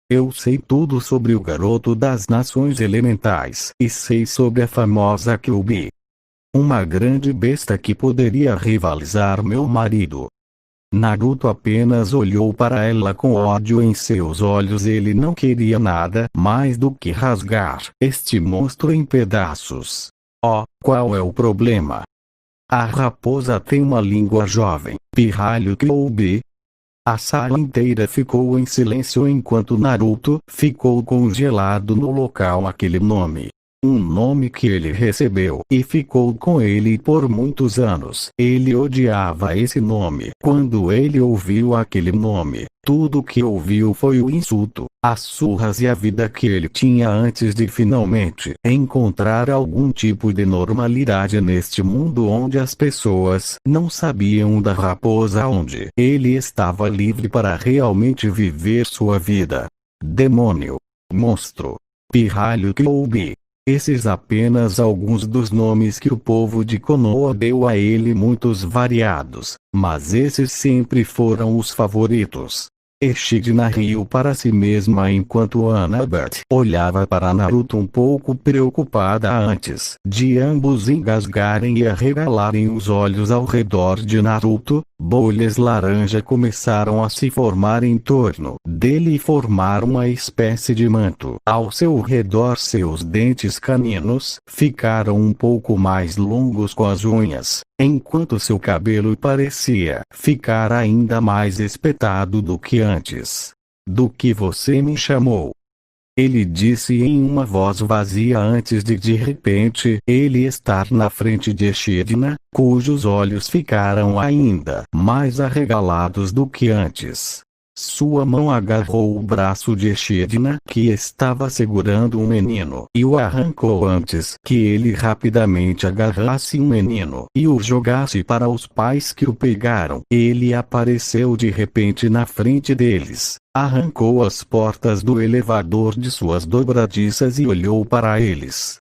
S1: Eu sei tudo sobre o garoto das nações elementais e sei sobre a famosa Kyuubi. Uma grande besta que poderia rivalizar meu marido. Naruto apenas olhou para ela com ódio em seus olhos. Ele não queria nada mais do que rasgar este monstro em pedaços. Qual é o problema? A raposa tem uma língua jovem, pirralho Kyuubi. A sala inteira ficou em silêncio enquanto Naruto ficou congelado no local. Aquele nome. Um nome que ele recebeu e ficou com ele por muitos anos. Ele odiava esse nome. Quando ele ouviu aquele nome, tudo que ouviu foi o insulto, as surras e a vida que ele tinha antes de finalmente encontrar algum tipo de normalidade neste mundo onde as pessoas não sabiam da raposa, onde ele estava livre para realmente viver sua vida. Demônio. Monstro. Pirralho Kyuubi. Esses apenas alguns dos nomes que o povo de Konoha deu a ele, muitos variados, mas esses sempre foram os favoritos. Echidna riu para si mesma enquanto Anabit olhava para Naruto um pouco preocupada antes de ambos engasgarem e arregalarem os olhos ao redor de Naruto. Bolhas laranja começaram a se formar em torno dele e formar uma espécie de manto ao seu redor. Seus dentes caninos ficaram um pouco mais longos com as unhas, enquanto seu cabelo parecia ficar ainda mais espetado do que antes. Do que você me chamou? Ele disse em uma voz vazia antes de repente ele estar na frente de Echidna, cujos olhos ficaram ainda mais arregalados do que antes. Sua mão agarrou o braço de Echidna, que estava segurando um menino, e o arrancou antes que ele rapidamente agarrasse um menino e o jogasse para os pais que o pegaram. Ele apareceu de repente na frente deles, arrancou as portas do elevador de suas dobradiças e olhou para eles.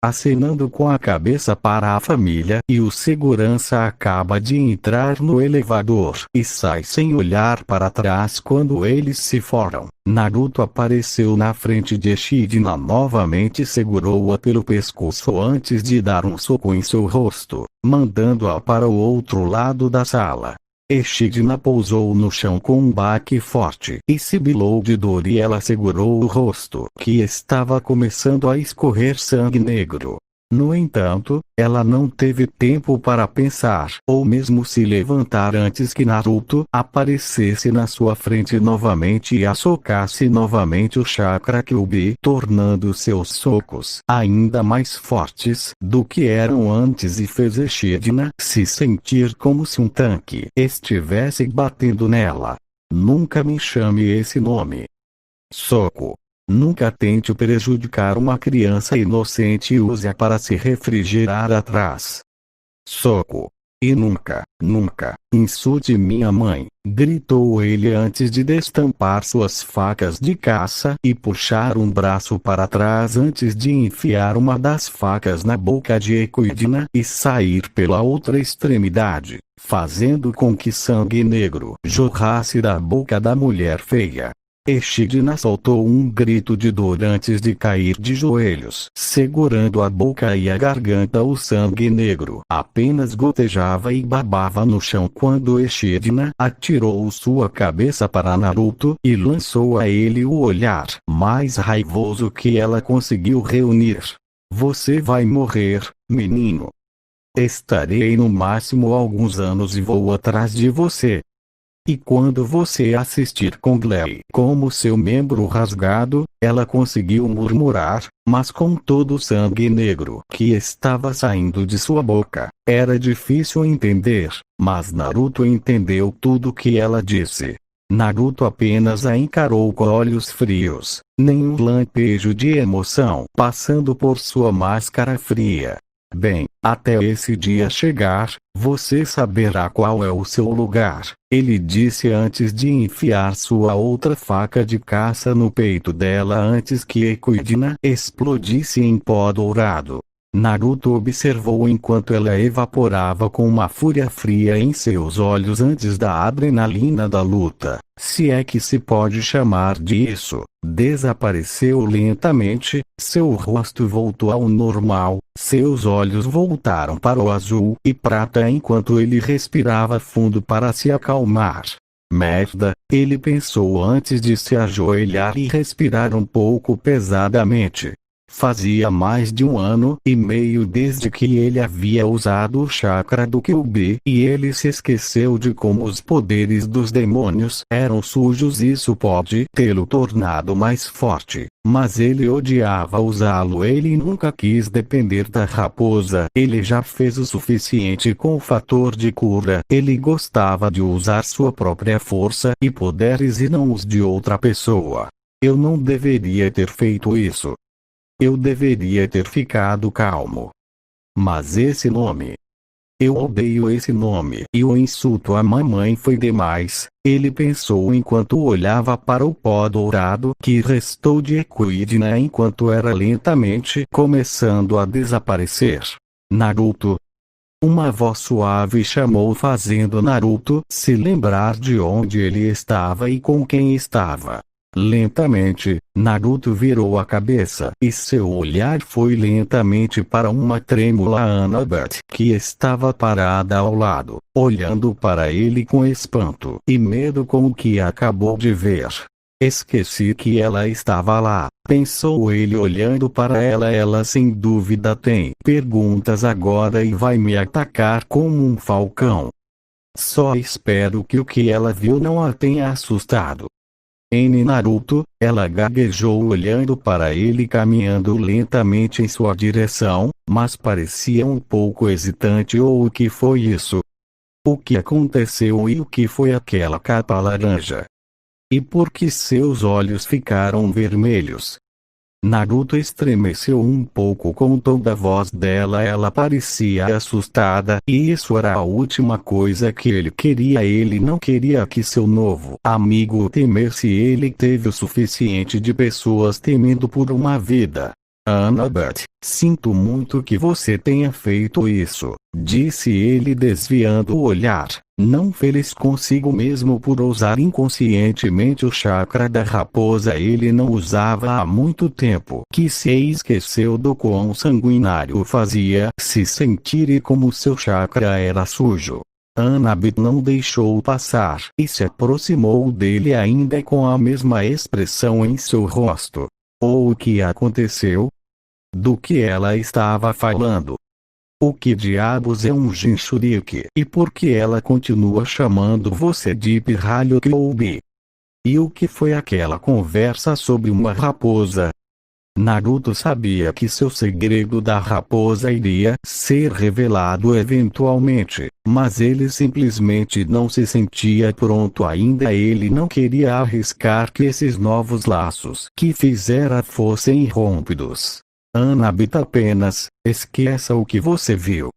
S1: Acenando com a cabeça para a família, e o segurança acaba de entrar no elevador e sai sem olhar para trás quando eles se foram. Naruto apareceu na frente de Echidna novamente e segurou-a pelo pescoço antes de dar um soco em seu rosto, mandando-a para o outro lado da sala. Echidna pousou no chão com um baque forte e sibilou de dor e ela segurou o rosto que estava começando a escorrer sangue negro. No entanto, ela não teve tempo para pensar ou mesmo se levantar antes que Naruto aparecesse na sua frente novamente e a socasse novamente o chakra Kyuubi, tornando seus socos ainda mais fortes do que eram antes e fez Echidna se sentir como se um tanque estivesse batendo nela. Nunca me chame esse nome. Soco. Nunca tente prejudicar uma criança inocente e use-a para se refrigerar atrás. Soco. E nunca, nunca, insulte minha mãe, gritou ele antes de destampar suas facas de caça e puxar um braço para trás antes de enfiar uma das facas na boca de Echidna e sair pela outra extremidade, fazendo com que sangue negro jorrasse da boca da mulher feia. Echidna soltou um grito de dor antes de cair de joelhos, segurando a boca e a garganta. O sangue negro apenas gotejava e babava no chão quando Echidna atirou sua cabeça para Naruto e lançou a ele o olhar mais raivoso que ela conseguiu reunir. Você vai morrer, menino. Estarei no máximo alguns anos e vou atrás de você. E quando você assistir com Glee como seu membro rasgado, ela conseguiu murmurar, mas com todo o sangue negro que estava saindo de sua boca, era difícil entender, mas Naruto entendeu tudo que ela disse. Naruto apenas a encarou com olhos frios, nenhum lampejo de emoção passando por sua máscara fria. Bem, até esse dia chegar, você saberá qual é o seu lugar, ele disse antes de enfiar sua outra faca de caça no peito dela antes que Echidna explodisse em pó dourado. Naruto observou enquanto ela evaporava com uma fúria fria em seus olhos antes da adrenalina da luta, se é que se pode chamar disso, desapareceu lentamente, seu rosto voltou ao normal, seus olhos voltaram para o azul e prata enquanto ele respirava fundo para se acalmar. Merda, ele pensou antes de se ajoelhar e respirar um pouco pesadamente. Fazia mais de 1 ano e meio desde que ele havia usado o chakra do Kyuubi e ele se esqueceu de como os poderes dos demônios eram sujos. Isso pode tê-lo tornado mais forte, mas ele odiava usá-lo. Ele nunca quis depender da raposa. Ele já fez o suficiente com o fator de cura. Ele gostava de usar sua própria força e poderes e não os de outra pessoa. Eu não deveria ter feito isso. Eu deveria ter ficado calmo. Mas esse nome. Eu odeio esse nome. E o insulto à mamãe foi demais, ele pensou enquanto olhava para o pó dourado que restou de Echidna enquanto era lentamente começando a desaparecer. Naruto. Uma voz suave chamou fazendo Naruto se lembrar de onde ele estava e com quem estava. Lentamente, Naruto virou a cabeça e seu olhar foi lentamente para uma trêmula Annabeth que estava parada ao lado, olhando para ele com espanto e medo com o que acabou de ver. Esqueci que ela estava lá, pensou ele olhando para ela. Ela sem dúvida tem perguntas agora e vai me atacar como um falcão. Só espero que o que ela viu não a tenha assustado. Naruto, ela gaguejou olhando para ele caminhando lentamente em sua direção, mas parecia um pouco hesitante. Ou o que foi isso? O que aconteceu e o que foi aquela capa laranja? E por que seus olhos ficaram vermelhos? Naruto estremeceu um pouco com o tom da voz dela. Ela parecia assustada, e isso era a última coisa que ele queria. Ele não queria que seu novo amigo o temesse. Ele teve o suficiente de pessoas temendo por uma vida. Annabeth, sinto muito que você tenha feito isso, disse ele desviando o olhar, não feliz consigo mesmo por usar inconscientemente o chakra da raposa. Ele não usava há muito tempo, que se esqueceu do quão sanguinário fazia se sentir e como seu chakra era sujo. Annabeth não deixou passar e se aproximou dele ainda com a mesma expressão em seu rosto. O que aconteceu? Do que ela estava falando? O que diabos é um Jinchuriki? E por que ela continua chamando você de pirralho Kyoubi? E o que foi aquela conversa sobre uma raposa? Naruto sabia que seu segredo da raposa iria ser revelado eventualmente, mas ele simplesmente não se sentia pronto ainda. Ele não queria arriscar que esses novos laços que fizera fossem rompidos. Annabeth, apenas esqueça o que você viu.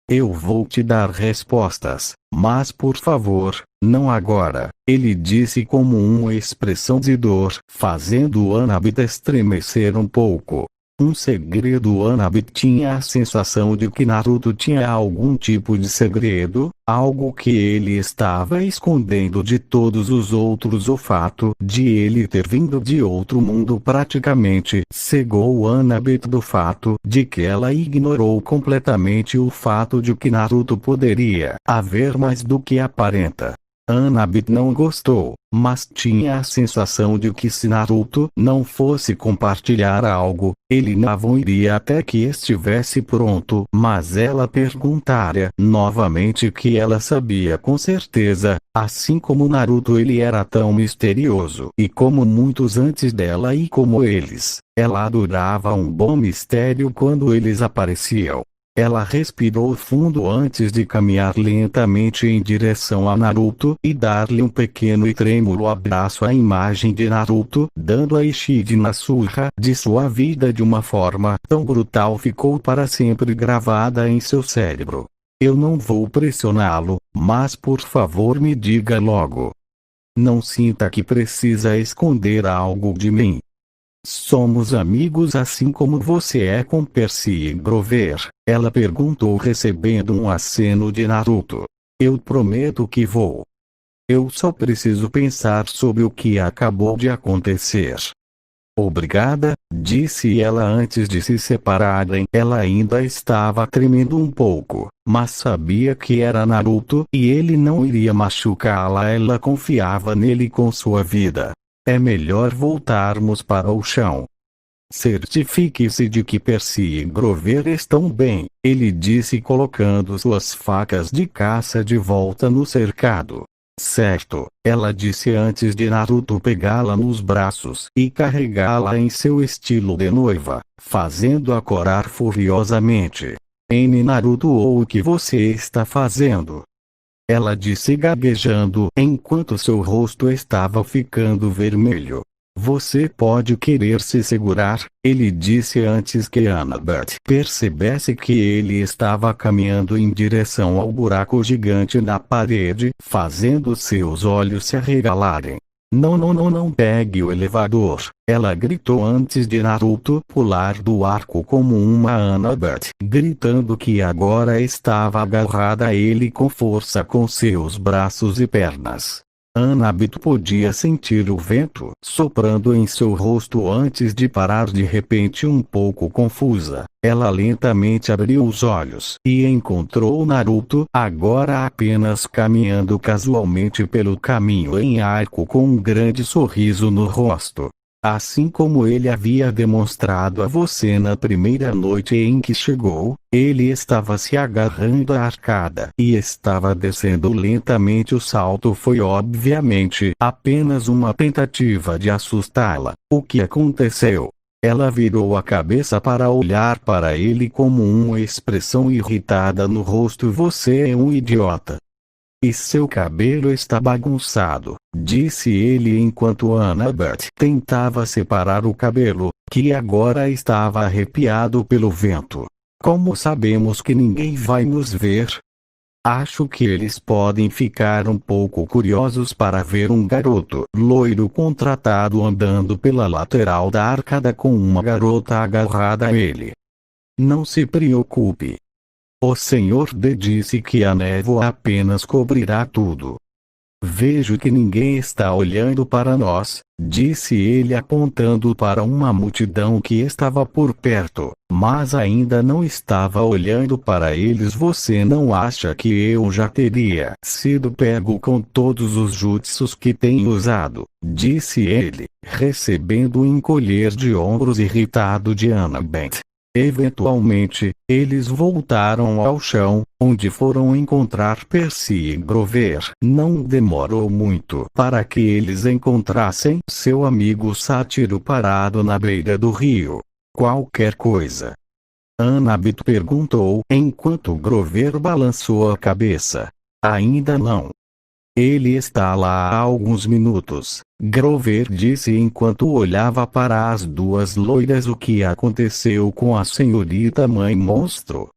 S1: Eu vou te dar respostas, mas por favor, não agora, ele disse como uma expressão de dor, fazendo Annabeth estremecer um pouco. Um segredo? Annabeth tinha a sensação de que Naruto tinha algum tipo de segredo, algo que ele estava escondendo de todos os outros. O fato de ele ter vindo de outro mundo praticamente cegou Annabeth do fato de que ela ignorou completamente o fato de que Naruto poderia haver mais do que aparenta. Annabeth não gostou, mas tinha a sensação de que se Naruto não fosse compartilhar algo, ele não iria até que estivesse pronto. Mas ela perguntara novamente que ela sabia com certeza, assim como Naruto ele era tão misterioso. E como muitos antes dela e como eles, ela adorava um bom mistério quando eles apareciam. Ela respirou fundo antes de caminhar lentamente em direção a Naruto e dar-lhe um pequeno e trêmulo abraço à imagem de Naruto, dando a Ishide na surra de sua vida de uma forma tão brutal ficou para sempre gravada em seu cérebro. Eu não vou pressioná-lo, mas por favor me diga logo. Não sinta que precisa esconder algo de mim. Somos amigos assim como você é com Percy Grover, ela perguntou recebendo um aceno de Naruto. Eu prometo que vou. Eu só preciso pensar sobre o que acabou de acontecer. Obrigada, disse ela antes de se separarem. Ela ainda estava tremendo um pouco, mas sabia que era Naruto e ele não iria machucá-la. Ela confiava nele com sua vida. É melhor voltarmos para o chão. Certifique-se de que Percy e Grover estão bem, ele disse colocando suas facas de caça de volta no cercado. Certo, ela disse antes de Naruto pegá-la nos braços e carregá-la em seu estilo de noiva, fazendo-a corar furiosamente. Naruto, o que você está fazendo? Ela disse gaguejando enquanto seu rosto estava ficando vermelho. Você pode querer se segurar, ele disse antes que Annabeth percebesse que ele estava caminhando em direção ao buraco gigante na parede, fazendo seus olhos se arregalarem. Não pegue o elevador, ela gritou antes de Naruto pular do arco como uma Annabeth, gritando que agora estava agarrada a ele com força com seus braços e pernas. Annabeth podia sentir o vento soprando em seu rosto antes de parar de repente um pouco confusa. Ela lentamente abriu os olhos e encontrou Naruto, agora apenas caminhando casualmente pelo caminho em arco com um grande sorriso no rosto. Assim como ele havia demonstrado a você na primeira noite em que chegou, ele estava se agarrando à arcada e estava descendo lentamente. O salto foi obviamente apenas uma tentativa de assustá-la. O que aconteceu? Ela virou a cabeça para olhar para ele como uma expressão irritada no rosto. Você é um idiota. E seu cabelo está bagunçado, disse ele enquanto Annabeth tentava separar o cabelo, que agora estava arrepiado pelo vento. Como sabemos que ninguém vai nos ver? Acho que eles podem ficar um pouco curiosos para ver um garoto loiro contratado andando pela lateral da arcada com uma garota agarrada a ele. Não se preocupe. O Senhor D disse que a névoa apenas cobrirá tudo. Vejo que ninguém está olhando para nós, disse ele apontando para uma multidão que estava por perto, mas ainda não estava olhando para eles. Você não acha que eu já teria sido pego com todos os jutsus que tenho usado? Disse ele, recebendo um encolher de ombros irritado de Annabeth. Eventualmente, eles voltaram ao chão, onde foram encontrar Percy e Grover. Não demorou muito para que eles encontrassem seu amigo sátiro parado na beira do rio. Qualquer coisa? Annabeth perguntou, enquanto Grover balançou a cabeça. Ainda não. Ele está lá há alguns minutos, Grover disse enquanto olhava para as duas loiras. O que aconteceu com a senhorita mãe monstro?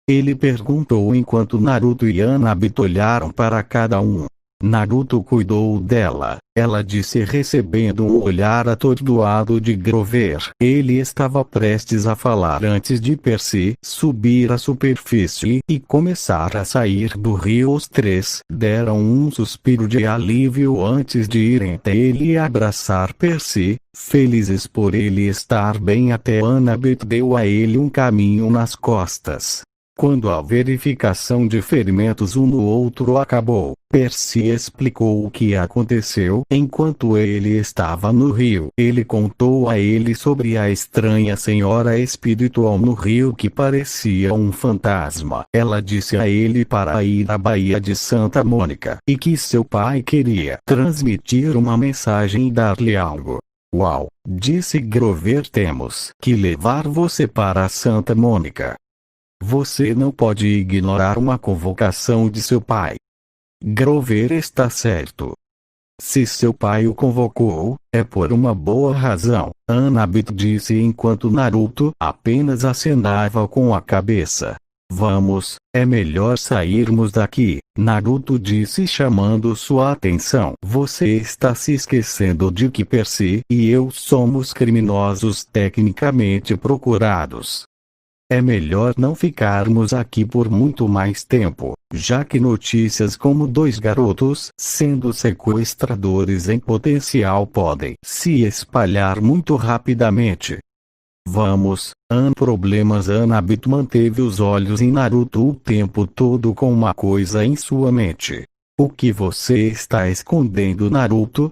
S1: Ele perguntou enquanto Naruto e Annabeth olharam para cada um. Naruto cuidou dela, ela disse recebendo um olhar atordoado de Grover. Ele estava prestes a falar antes de Percy subir à superfície e começar a sair do rio. Os três deram um suspiro de alívio antes de irem até ele e abraçar Percy, felizes por ele estar bem. Até Annabeth deu a ele um caminho nas costas. Quando a verificação de ferimentos um no outro acabou, Percy explicou o que aconteceu enquanto ele estava no rio. Ele contou a ele sobre a estranha senhora espiritual no rio que parecia um fantasma. Ela disse a ele para ir à Baía de Santa Mônica e que seu pai queria transmitir uma mensagem e dar-lhe algo. Uau, disse Grover, temos que levar você para Santa Mônica. Você não pode ignorar uma convocação de seu pai. Grover está certo. Se seu pai o convocou, é por uma boa razão, Annabeth disse enquanto Naruto apenas acenava com a cabeça. Vamos, é melhor sairmos daqui, Naruto disse chamando sua atenção. Você está se esquecendo de que Percy e eu somos criminosos tecnicamente procurados. É melhor não ficarmos aqui por muito mais tempo, já que notícias como dois garotos sendo sequestradores em potencial podem se espalhar muito rapidamente. Vamos, problemas. Annabeth manteve os olhos em Naruto o tempo todo com uma coisa em sua mente. O que você está escondendo, Naruto?